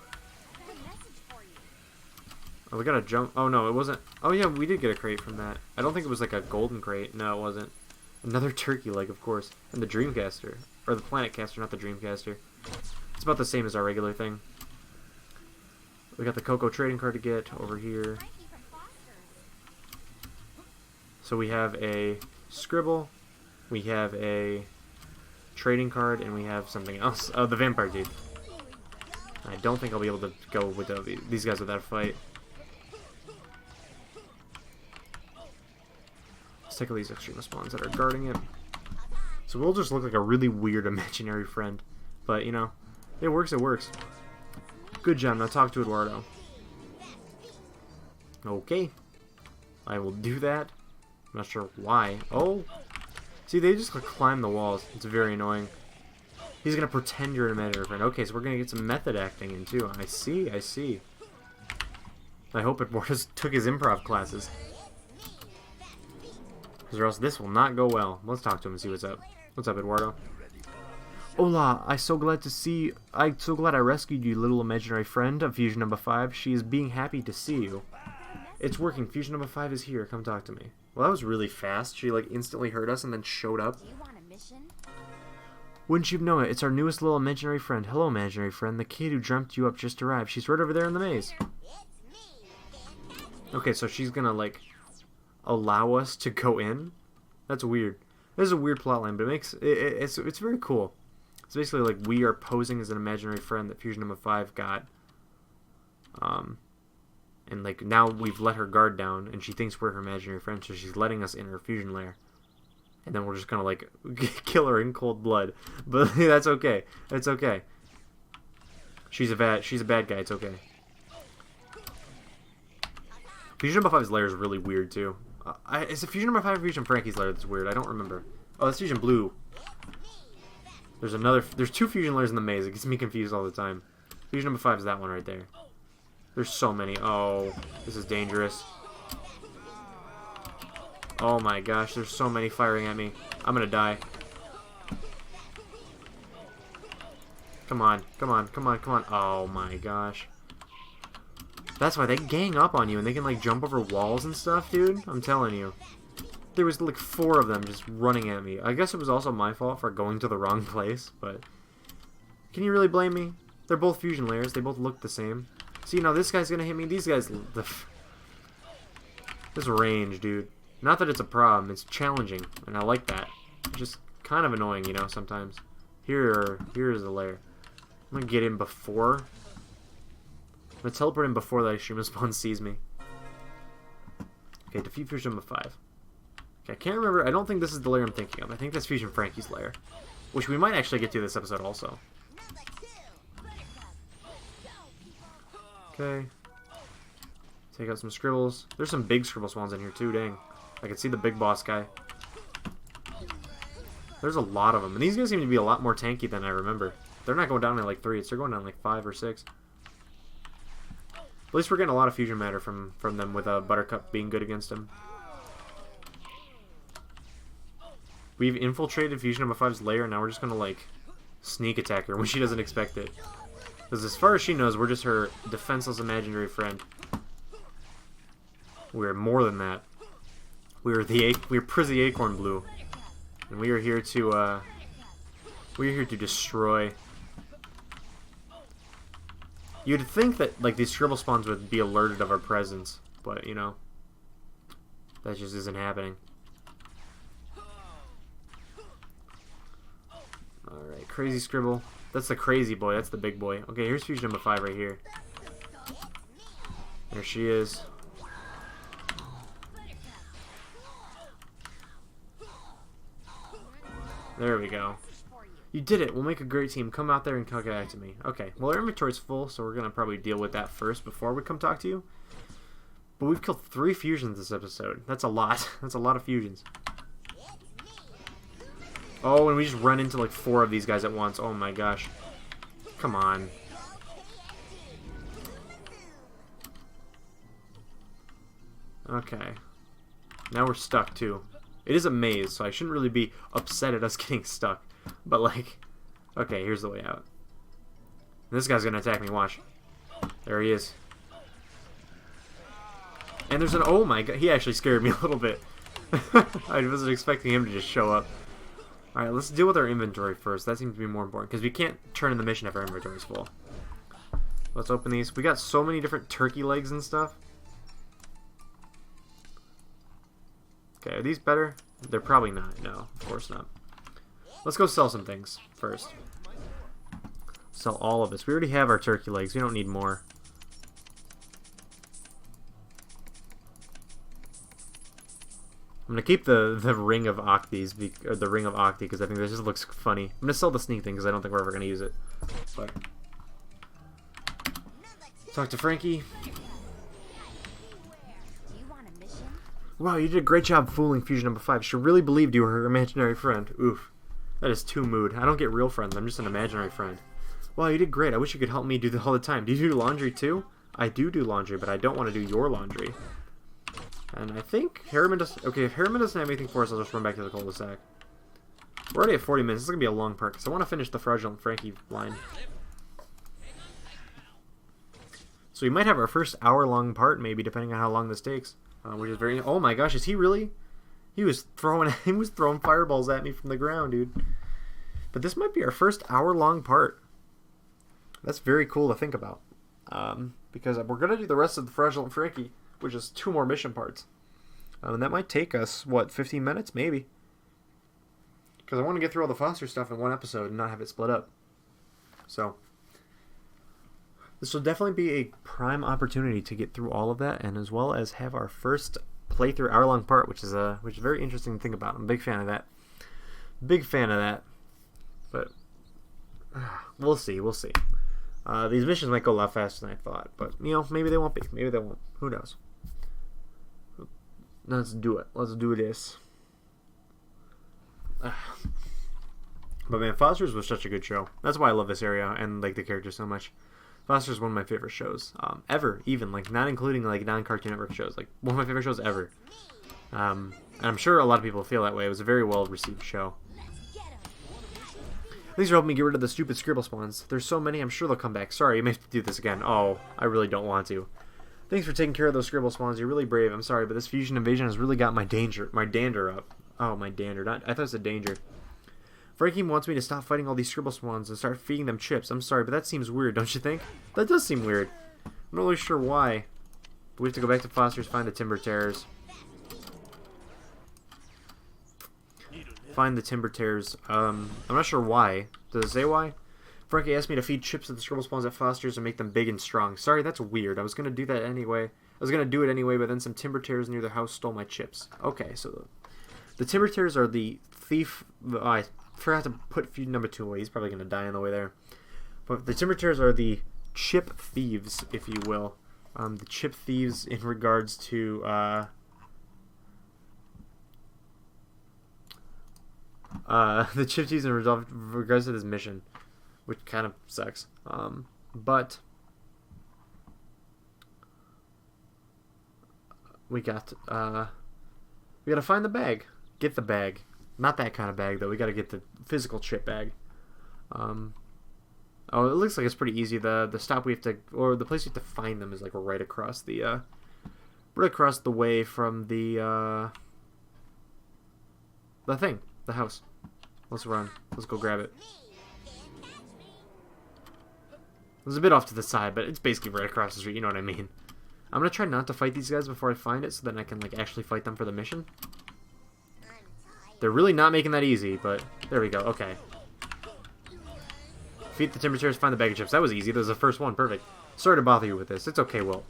Oh, we got a jump. Oh, no, it wasn't. Oh, yeah, we did get a crate from that. I don't think it was like a golden crate. No, it wasn't. Another turkey leg, of course. And the Dreamcaster. Or the Planet Caster, not the Dreamcaster. It's about the same as our regular thing. We got the Cocoa trading card to get over here. So we have a scribble. We have a trading card. And we have something else. Oh, the vampire teeth. I don't think I'll be able to go with these guys with that fight. Let's take all these extreme spawns that are guarding it. So we'll just look like a really weird imaginary friend. But, you know, it works, it works. Good job. Now talk to Eduardo. Okay. I will do that. I'm not sure why. Oh. See, they just climb the walls. It's very annoying. He's going to pretend you're an imaginary friend. Okay, so we're going to get some method acting in, too. I see, I see. I hope Eduardo took his improv classes. Or else this will not go well. Let's talk to him and see what's up. What's up, Eduardo? Hola, I'm so glad I rescued you, little imaginary friend of Fusion number 5. She is being happy to see you. It's working. Fusion number 5 is here. Come talk to me. Well, that was really fast. She, like, instantly heard us and then showed up. Do you want a mission? Wouldn't you know it? It's our newest little imaginary friend. Hello, imaginary friend. The kid who dreamt you up just arrived. She's right over there in the maze. Okay, so she's gonna, like, allow us to go in? That's weird. This is a weird plotline, but it makes it's very cool. It's basically like we are posing as an imaginary friend that Fusion number 5 got. And like now we've let her guard down and she thinks we're her imaginary friend, so she's letting us in her fusion lair. And then we're just gonna like kill her in cold blood. But that's okay. It's okay. She's a bad guy, it's okay. Fusion number 5's lair is really weird too. Is it Fusion number 5 or Fusion Frankie's lair that's weird? I don't remember. Oh, that's Fusion Blue. There's 2 fusion lairs in the maze. It gets me confused all the time. Fusion number 5 is that one right there. There's so many. Oh, this is dangerous. Oh my gosh, there's so many firing at me. I'm gonna die. Come on, come on, come on, come on. Oh my gosh. That's why they gang up on you and they can like jump over walls and stuff, dude. I'm telling you. There was like 4 of them just running at me. I guess it was also my fault for going to the wrong place, but can you really blame me? They're both fusion layers. They both look the same. See, now this guy's gonna hit me. These guys... This range, dude. Not that it's a problem. It's challenging, and I like that. It's just kind of annoying, you know, sometimes. Here is the lair. I'm gonna get in before... I'm gonna teleport in before that extreme spawn sees me. Okay, defeat Fusion number 5. Okay, I can't remember. I don't think this is the lair I'm thinking of. I think that's Fusion Frankie's lair. Which we might actually get to this episode also. Okay. Take out some scribbles. There's some big scribble spawns in here too, dang. I can see the big boss guy. There's a lot of them. And these guys seem to be a lot more tanky than I remember. They're not going down to like 3. They're going down like 5 or 6. At least we're getting a lot of fusion matter from them with Buttercup being good against him. We've infiltrated Fusion number 5's lair, and now we're just gonna like sneak attack her when she doesn't expect it. Because as far as she knows, we're just her defenseless imaginary friend. We're more than that. We're Prizzy Acorn Blue, and we are here to destroy. You'd think that like these scribble spawns would be alerted of our presence, but you know, that just isn't happening. Alright, crazy scribble. That's the crazy boy, that's the big boy. Okay, here's Fusion number 5 right here. There she is. There we go. You did it. We'll make a great team. Come out there and come back to me. Okay. Well, our inventory's full, so we're going to probably deal with that first before we come talk to you. But we've killed 3 fusions this episode. That's a lot. That's a lot of fusions. Oh, and we just run into like 4 of these guys at once. Oh my gosh. Come on. Okay. Now we're stuck too. It is a maze, so I shouldn't really be upset at us getting stuck. But like, okay, here's the way out. This guy's gonna attack me, watch. There he is. And there's an, oh my god, he actually scared me a little bit. I wasn't expecting him to just show up. Alright, let's deal with our inventory first. That seems to be more important, because we can't turn in the mission if our inventory's full. Let's open these. We got so many different turkey legs and stuff. Okay, are these better? They're probably not. No, of course not. Let's go sell some things first. Sell all of this. We already have our turkey legs. We don't need more. I'm gonna keep the ring of Octis, or the ring of Octi, because I think this just looks funny. I'm gonna sell the sneak thing because I don't think we're ever gonna use it. But talk to Frankie. Wow, you did a great job fooling Fusion number 5. She really believed you were her imaginary friend. Oof. That is too mood. I don't get real friends. I'm just an imaginary friend. Wow, you did great. I wish you could help me do that all the time. Do you do laundry too? I do laundry, but I don't want to do your laundry. And I think Harriman does... Okay, if Harriman doesn't have anything for us, I'll just run back to the cul-de-sac. We're already at 40 minutes. This is going to be a long part, because I want to finish the Fraudulent Frankie line. So we might have our first hour-long part, maybe, depending on how long this takes. Which is very... Oh my gosh, is he really... He was throwing fireballs at me from the ground, dude. But this might be our first hour-long part. That's very cool to think about. Because we're going to do the rest of the Fraudulent Frankie, which is 2 more mission parts. And that might take us, what, 15 minutes? Maybe. Because I want to get through all the Foster stuff in one episode and not have it split up. So, this will definitely be a prime opportunity to get through all of that, and as well as have our first playthrough hour-long part, which is very interesting to think about. I'm a big fan of that. Big fan of that. But we'll see. We'll see. These missions might go a lot faster than I thought, but you know, maybe they won't be. Maybe they won't. Who knows? Let's do it. Let's do this. But man, Foster's was such a good show. That's why I love this area and like the characters so much. Foster's one of my favorite shows ever, even like not including like non-Cartoon Network shows. Like one of my favorite shows ever. And I'm sure a lot of people feel that way. It was a very well received show. Thanks for helping me get rid of the stupid scribble spawns. There's so many, I'm sure they'll come back. Sorry, you may have to do this again. Oh, I really don't want to. Thanks for taking care of those scribble spawns. You're really brave. I'm sorry, but this fusion invasion has really got my dander up. Oh, my dander. I thought it said danger. Frankie wants me to stop fighting all these scribble spawns and start feeding them chips. I'm sorry, but that seems weird, don't you think? That does seem weird. I'm not really sure why. But we have to go back to Foster's, find the Timber Terrors. Find the Timber Terrors. I'm not sure why. Does it say why? Frankie asked me to feed chips to the scribble spawns at Foster's and make them big and strong. Sorry, that's weird. I was going to do that anyway. I was going to do it anyway, but then some Timber Terrors near the house stole my chips. Okay, so the Timber Terrors are the thief... I forgot to put feud number 2 away. He's probably going to die on the way there. But the Timber Terrors are the chip thieves, if you will. The chip thieves in regards to... the chip thieves in regards to this mission, which kind of sucks. But we got to find the bag. Get the bag. Not that kind of bag though. We got to get the physical chip bag. Oh, it looks like it's pretty easy. The stop we have to, or the place we have to find them is like right across the way from the thing. The house. Let's run. Let's go grab it. It was a bit off to the side, but it's basically right across the street, you know what I mean. I'm going to try not to fight these guys before I find it, so that I can like actually fight them for the mission. They're really not making that easy, but there we go. Okay. Defeat the Timber Terrors, find the bag of chips. That was easy. That was the first one. Perfect. Sorry to bother you with this. It's okay, Will.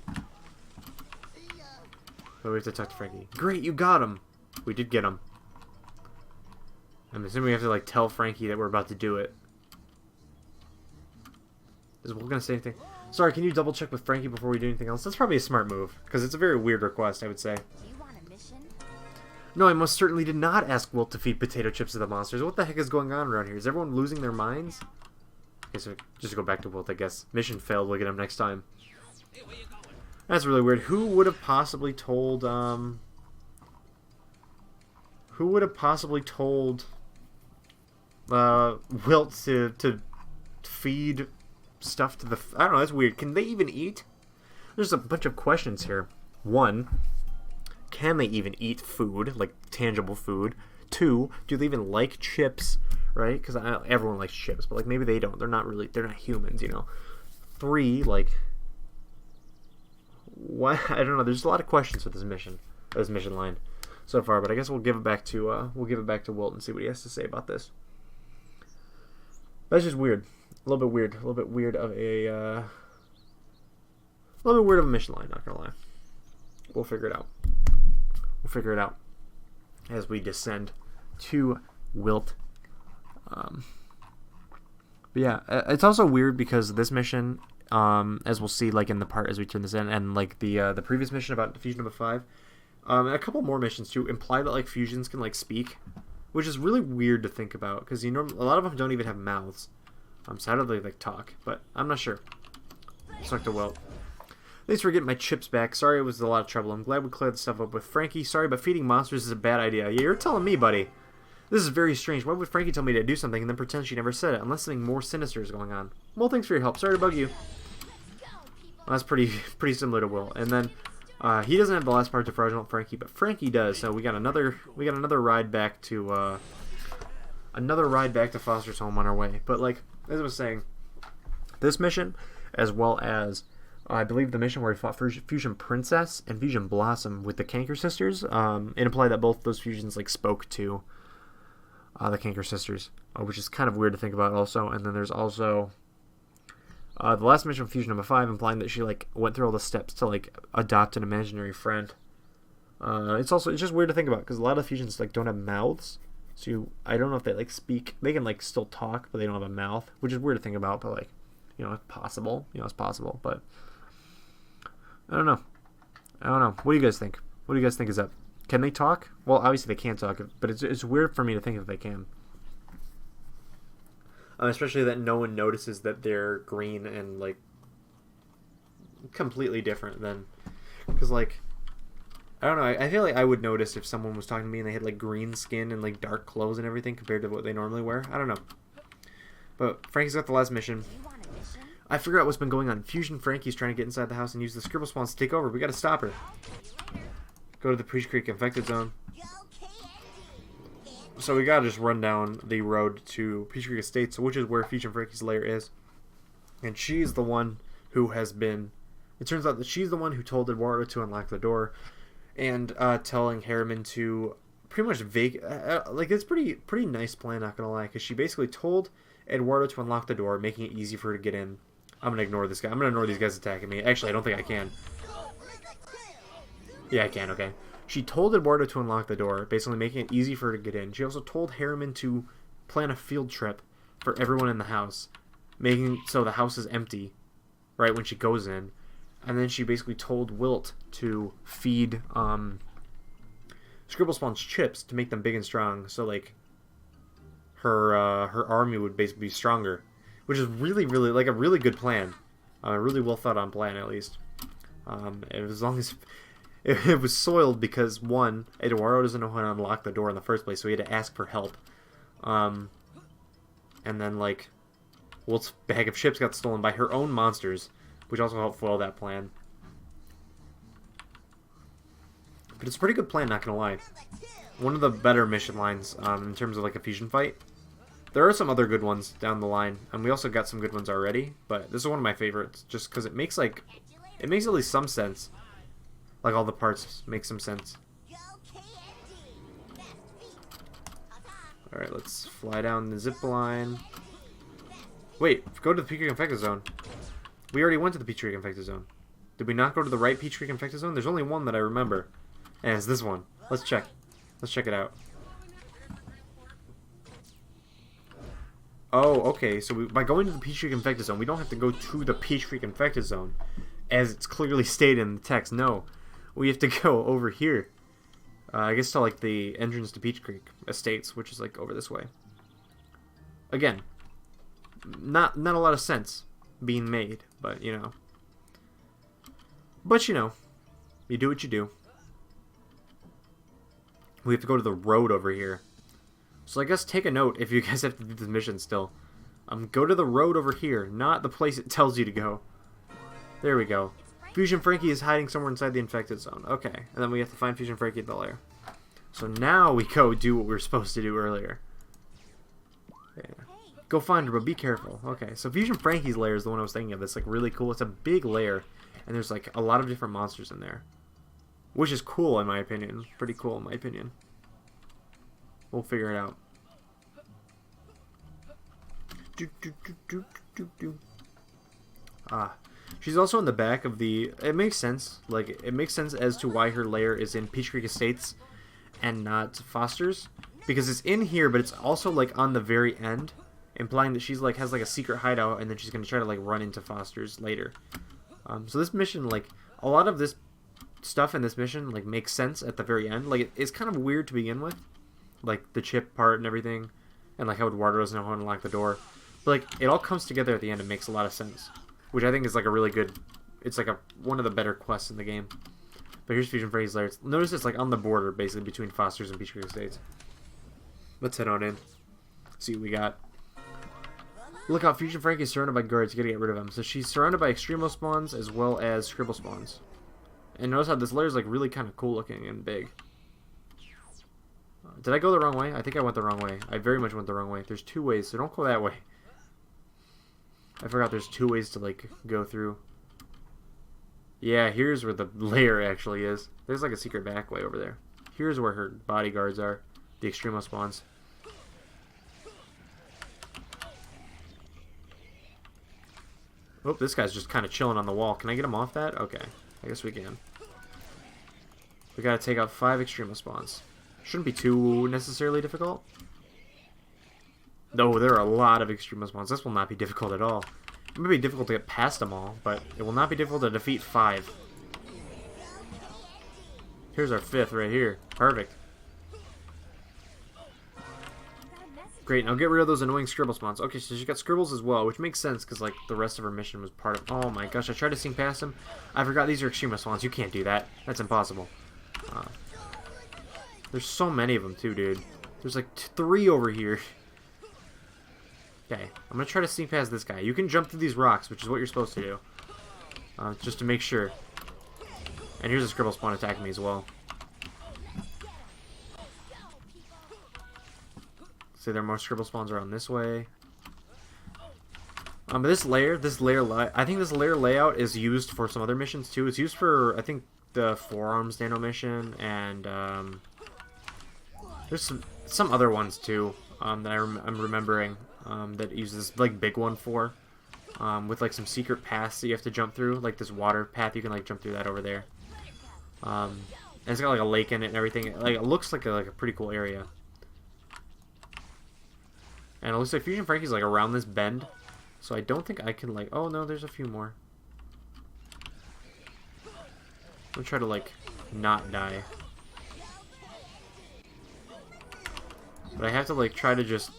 But we have to talk to Frankie. Great, you got him. We did get him. I'm assuming we have to, like, tell Frankie that we're about to do it. Is Will gonna say anything? Sorry, can you double check with Frankie before we do anything else? That's probably a smart move, because it's a very weird request, I would say. Do you want a mission? No, I most certainly did not ask Wilt to feed potato chips to the monsters. What the heck is going on around here? Is everyone losing their minds? Okay, so just go back to Wilt, I guess. Mission failed, look at him next time. That's really weird. Who would have possibly told, Who would have possibly told, Wilt to feed stuff to the... I don't know, that's weird. Can they even eat? There's a bunch of questions here. 1, can they even eat food, like tangible food? 2, do they even like chips, right? Because everyone likes chips, but like maybe they don't. They're not humans, you know. 3, like... what? I don't know. There's a lot of questions with this mission line so far, but I guess we'll give it back to Wilt and see what he has to say about this. That's just weird. A little bit weird. A little bit weird of a mission line, not gonna lie. We'll figure it out. We'll figure it out as we descend to Wilt. But yeah, it's also weird because this mission, as we'll see, like in the part as we turn this in, and like the previous mission about Fusion number 5, and a couple more missions too, imply that like fusions can like speak, which is really weird to think about because a lot of them don't even have mouths. So how do they like talk? But I'm not sure. Let's talk to Wilt. Thanks for getting my chips back. Sorry it was a lot of trouble. I'm glad we cleared the stuff up with Frankie. Sorry, but feeding monsters is a bad idea. Yeah, you're telling me, buddy. This is very strange. Why would Frankie tell me to do something and then pretend she never said it, unless something more sinister is going on? Well, thanks for your help. Sorry to bug you. Well, that's pretty similar to Will. And then he doesn't have the last part to fraudulent Frankie, but Frankie does. So we got another ride back to Foster's home on our way. But like as I was saying, this mission, as well as I believe the mission where he fought Fusion Princess and Fusion Blossom with the Canker Sisters, it implied that both those fusions like spoke to the Canker Sisters, which is kind of weird to think about also. And then there's also the last mission of Fusion number 5 implying that she like went through all the steps to like adopt an imaginary friend. It's just weird to think about because a lot of fusions like don't have mouths. So I don't know if they like speak. They can like still talk, but they don't have a mouth, which is weird to think about. But like, it's possible. It's possible. But I don't know. What do you guys think? What do you guys think is up? Can they talk? Well, obviously they can't talk, but it's weird for me to think that they can. Especially that no one notices that they're green and like completely different than, because like I don't know. I feel like I would notice if someone was talking to me and they had like green skin and like dark clothes and everything compared to what they normally wear. I don't know. But Frankie's got the last mission. I figured out what's been going on. Fusion Frankie's trying to get inside the house and use the scribble spawns to take over. We gotta stop her. Go to the Peach Creek infected zone. So we gotta just run down the road to Peach Creek Estates, which is where Fusion Frankie's lair is. And she's the one who has been... It turns out that she's the one who told Eduardo to unlock the door. And telling Harriman to pretty much like it's pretty nice plan, not gonna lie, because she basically told Eduardo to unlock the door, making it easy for her to get in. I'm gonna ignore this guy. I'm gonna ignore these guys attacking me. Actually, I don't think I can. Yeah, I can. Okay. She told Eduardo to unlock the door, basically making it easy for her to get in. She also told Harriman to plan a field trip for everyone in the house, making so the house is empty, right when she goes in. And then she basically told Wilt to feed Scribble Spawn's chips to make them big and strong, so like her army would basically be stronger, which is really like a really good plan, a really well thought on plan at least. As long as it was soiled because 1, Eduardo doesn't know how to unlock the door in the first place, so he had to ask for help. And then like Wilt's bag of chips got stolen by her own monsters, which also helped foil that plan. But it's a pretty good plan, not gonna lie. One of the better mission lines in terms of like a fusion fight. There are some other good ones down the line, and we also got some good ones already, but this is one of my favorites just because it makes at least some sense. Like all the parts make some sense. Alright, let's fly down the zip line. Wait, go to the Peach Creek Infected Zone. We already went to the Peach Creek Infected Zone. Did we not go to the right Peach Creek Infected Zone? There's only one that I remember. And it's this one. Let's check. Let's check it out. Oh, okay. So by going to the Peach Creek Infected Zone, we don't have to go to the Peach Creek Infected Zone, as it's clearly stated in the text. No, we have to go over here. I guess to like the entrance to Peach Creek Estates, which is like over this way. Again, not a lot of sense being made, but you know. But you know, you do what you do. We have to go to the road over here. So I guess take a note if you guys have to do this mission still. Go to the road over here, not the place it tells you to go. There we go. Fusion Frankie is hiding somewhere inside the infected zone. Okay, and then we have to find Fusion Frankie at the lair. So now we go do what we were supposed to do earlier. Yeah. Go find her, but be careful. Okay, so Fusion Frankie's lair is the one I was thinking of. It's like really cool. It's a big lair, and there's like a lot of different monsters in there. Which is cool in my opinion. Pretty cool in my opinion. We'll figure it out. She's also in the back of the... It makes sense. Like, it makes sense as to why her lair is in Peach Creek Estates and not Foster's. Because it's in here, but it's also, like, on the very end. Implying that she's, like, has, like, a secret hideout, and then she's going to try to, like, run into Foster's later. So this mission, like, a lot of this stuff in this mission, like, makes sense at the very end. Like, it's kind of weird to begin with. Like, the chip part and everything. And, like, how Eduardo doesn't know how to unlock the door. But, like, it all comes together at the end and makes a lot of sense. Which I think is, like, a really good... It's, like, one of the better quests in the game. But here's Fusion Frankie's lair. Notice it's, like, on the border, basically, between Foster's and Peach Creek Estates. Let's head on in. See what we got. Look out, Fusion Frankie is surrounded by guards. You gotta get rid of them. So she's surrounded by Extremo spawns as well as Scribble spawns. And notice how this lair is, like, really kind of cool looking and big. Did I go the wrong way? I think I went the wrong way. I very much went the wrong way. There's two ways, so don't go that way. I forgot there's two ways to, like, go through. Yeah, here's where the lair actually is. There's, like, a secret back way over there. Here's where her bodyguards are. The Extremo spawns. Oh, this guy's just kind of chilling on the wall. Can I get him off that? Okay. I guess we can. We gotta take out 5 Extremo spawns. Shouldn't be too necessarily difficult. No, there are a lot of Extremo spawns. This will not be difficult at all. It may be difficult to get past them all, but it will not be difficult to defeat 5. Here's our 5th right here. Perfect. Great, now get rid of those annoying Scribble spawns. Okay, so she got Scribbles as well, which makes sense because, like, the rest of her mission was part of... Oh my gosh, I tried to sneak past them. I forgot these are Extremo spawns. You can't do that. That's impossible. There's so many of them, too, dude. There's, like, 3 over here. Okay, I'm gonna try to sneak past this guy. You can jump through these rocks, which is what you're supposed to do. Just to make sure. And here's a Scribble spawn attacking me as well. See, there are more Scribble spawns around this way. But this layer, I think this layer layout is used for some other missions too. It's used for, I think, the Forearms Nano mission, and there's some other ones too that I'm remembering that uses this, like, big one for with, like, some secret paths that you have to jump through, like this water path. You can, like, jump through that over there. And it's got, like, a lake in it and everything. Like, it looks like a pretty cool area. And it looks like Fusion Frankie's, like, around this bend. So I don't think I can, like... Oh, no, there's a few more. I'm gonna try to, like, not die. But I have to, like, try to just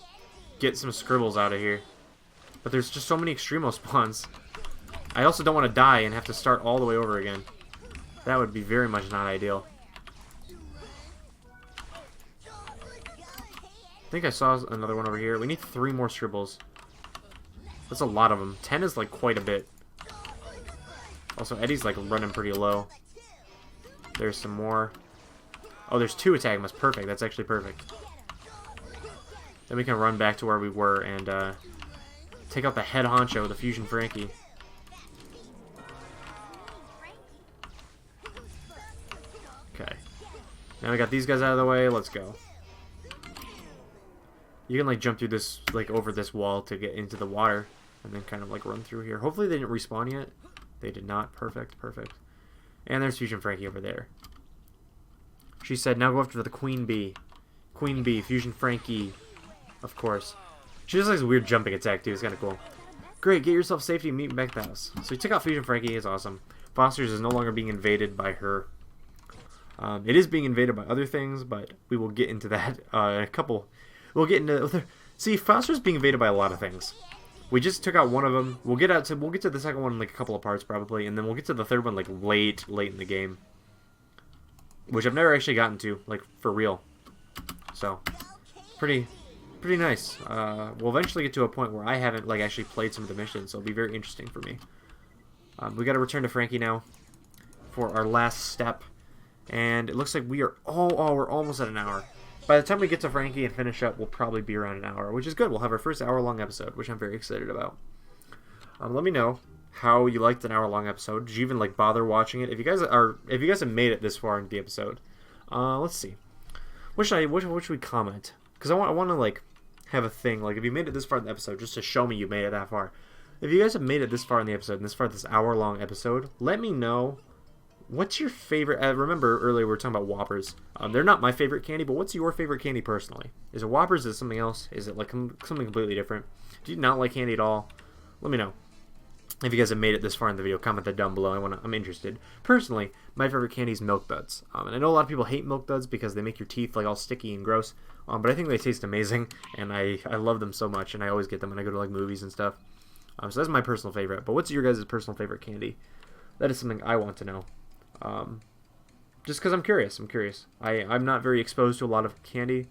get some Scribbles out of here. But there's just so many Extremo spawns. I also don't want to die and have to start all the way over again. That would be very much not ideal. I think I saw another one over here. We need 3 more Scribbles. That's a lot of them. 10 is, like, quite a bit. Also, Eddie's, like, running pretty low. There's some more. Oh, there's 2 attacking us. Perfect. That's actually perfect. Then we can run back to where we were and take out the head honcho, the Fusion Frankie. Okay. Now we got these guys out of the way. Let's go. You can, like, jump through this, like, over this wall to get into the water, and then kind of, like, run through here. Hopefully they didn't respawn yet. They did not. Perfect, perfect. And there's Fusion Frankie over there. She said, now go after the Queen Bee. Queen Bee, Fusion Frankie, of course. She just likes a weird jumping attack too. It's kind of cool. Great, get yourself safety and meet me back at the house. So we took out Fusion Frankie. It's awesome. Foster's is no longer being invaded by her. It is being invaded by other things, but we will get into that in a couple. We'll get into. See, Foster's being invaded by a lot of things. We just took out one of them. We'll get to the second one in like a couple of parts probably, and then we'll get to the third one like late in the game, which I've never actually gotten to like for real. So, pretty nice. We'll eventually get to a point where I haven't like actually played some of the missions, so it'll be very interesting for me. We got to return to Frankie now for our last step, and it looks like we are we're almost at an hour. By the time we get to Frankie and finish up, we'll probably be around an hour, which is good. We'll have our first hour-long episode, which I'm very excited about. Let me know how you liked an hour-long episode. Did you even like bother watching it? If you guys have made it this far in the episode, let's see. What should we comment? Because I want to like have a thing. Like if you made it this far in the episode, just to show me you made it that far. If you guys have made it this far in the episode, and this hour-long episode, let me know. What's your favorite? Remember earlier we were talking about Whoppers. They're not my favorite candy, but what's your favorite candy personally? Is it Whoppers? Is it something else? Is it like something completely different? Do you not like candy at all? Let me know. If you guys have made it this far in the video, comment that down below. I'm interested. Personally, my favorite candy is Milk Duds. And I know a lot of people hate Milk Duds because they make your teeth like all sticky and gross. But I think they taste amazing, and I love them so much, and I always get them when I go to like movies and stuff. So that's my personal favorite. But what's your guys' personal favorite candy? That is something I want to know. Just because I'm curious. I'm not very exposed to a lot of candy,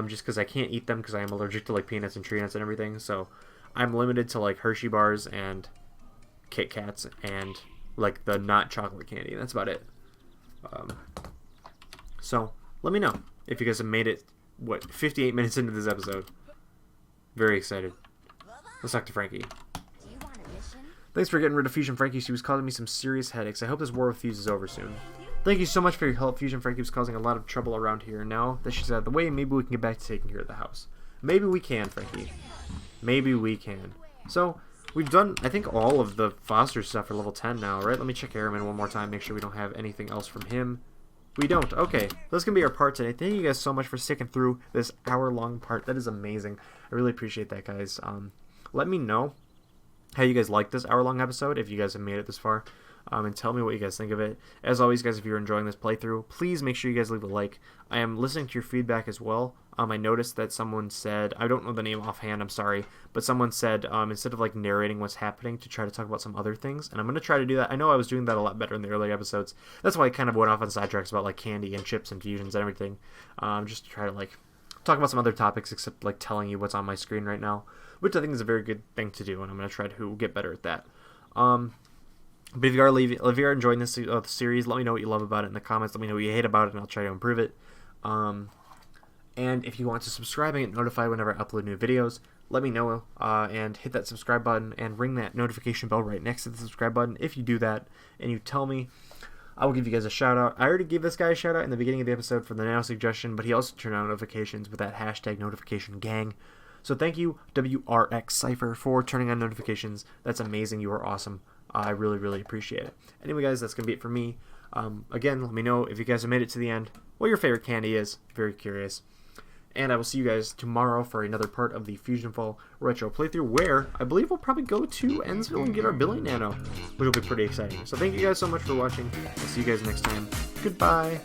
just because I can't eat them because I am allergic to like peanuts and tree nuts and everything. So I'm limited to like Hershey bars and Kit Kats and like the not chocolate candy. That's about it. So let me know if you guys have made it. 58 minutes into this episode. Very excited. Let's talk to Frankie. Thanks for getting rid of Fusion Frankie. She was causing me some serious headaches. I hope this war with Fuse is over soon. Thank you so much for your help. Fusion Frankie was causing a lot of trouble around here. Now that she's out of the way, maybe we can get back to taking care of the house. Maybe we can, Frankie. Maybe we can. So, we've done, I think, all of the Foster stuff for level 10 now, right? Let me check Airman one more time, make sure we don't have anything else from him. We don't. Okay, that's going to be our part today. Thank you guys so much for sticking through this hour-long part. That is amazing. I really appreciate that, guys. Let me know how you guys like this hour-long episode, if you guys have made it this far, and tell me what you guys think of it. As always, guys, if you're enjoying this playthrough, please make sure you guys leave a like. I am listening to your feedback as well. I noticed that someone said, I don't know the name offhand, I'm sorry, but someone said instead of like narrating what's happening, to try to talk about some other things, and I'm going to try to do that. I know I was doing that a lot better in the early episodes. That's why I kind of went off on sidetracks about like candy and chips and fusions and everything, just to try to like talk about some other topics except like telling you what's on my screen right now, which I think is a very good thing to do, and I'm going to try to get better at that. But if you are enjoying this series, let me know what you love about it in the comments. Let me know what you hate about it, and I'll try to improve it. And if you want to subscribe and get notified whenever I upload new videos, let me know, and hit that subscribe button and ring that notification bell right next to the subscribe button. If you do that and you tell me, I will give you guys a shout out. I already gave this guy a shout out in the beginning of the episode for the now suggestion, but he also turned on notifications with that hashtag notification gang. So thank you, WRX Cypher, for turning on notifications. That's amazing. You are awesome. I really, really appreciate it. Anyway, guys, that's going to be it for me. Again, let me know if you guys have made it to the end, what your favorite candy is. Very curious. And I will see you guys tomorrow for another part of the FusionFall Retro playthrough, where I believe we'll probably go to Ennsville and get our Billy Nano, which will be pretty exciting. So thank you guys so much for watching. I'll see you guys next time. Goodbye.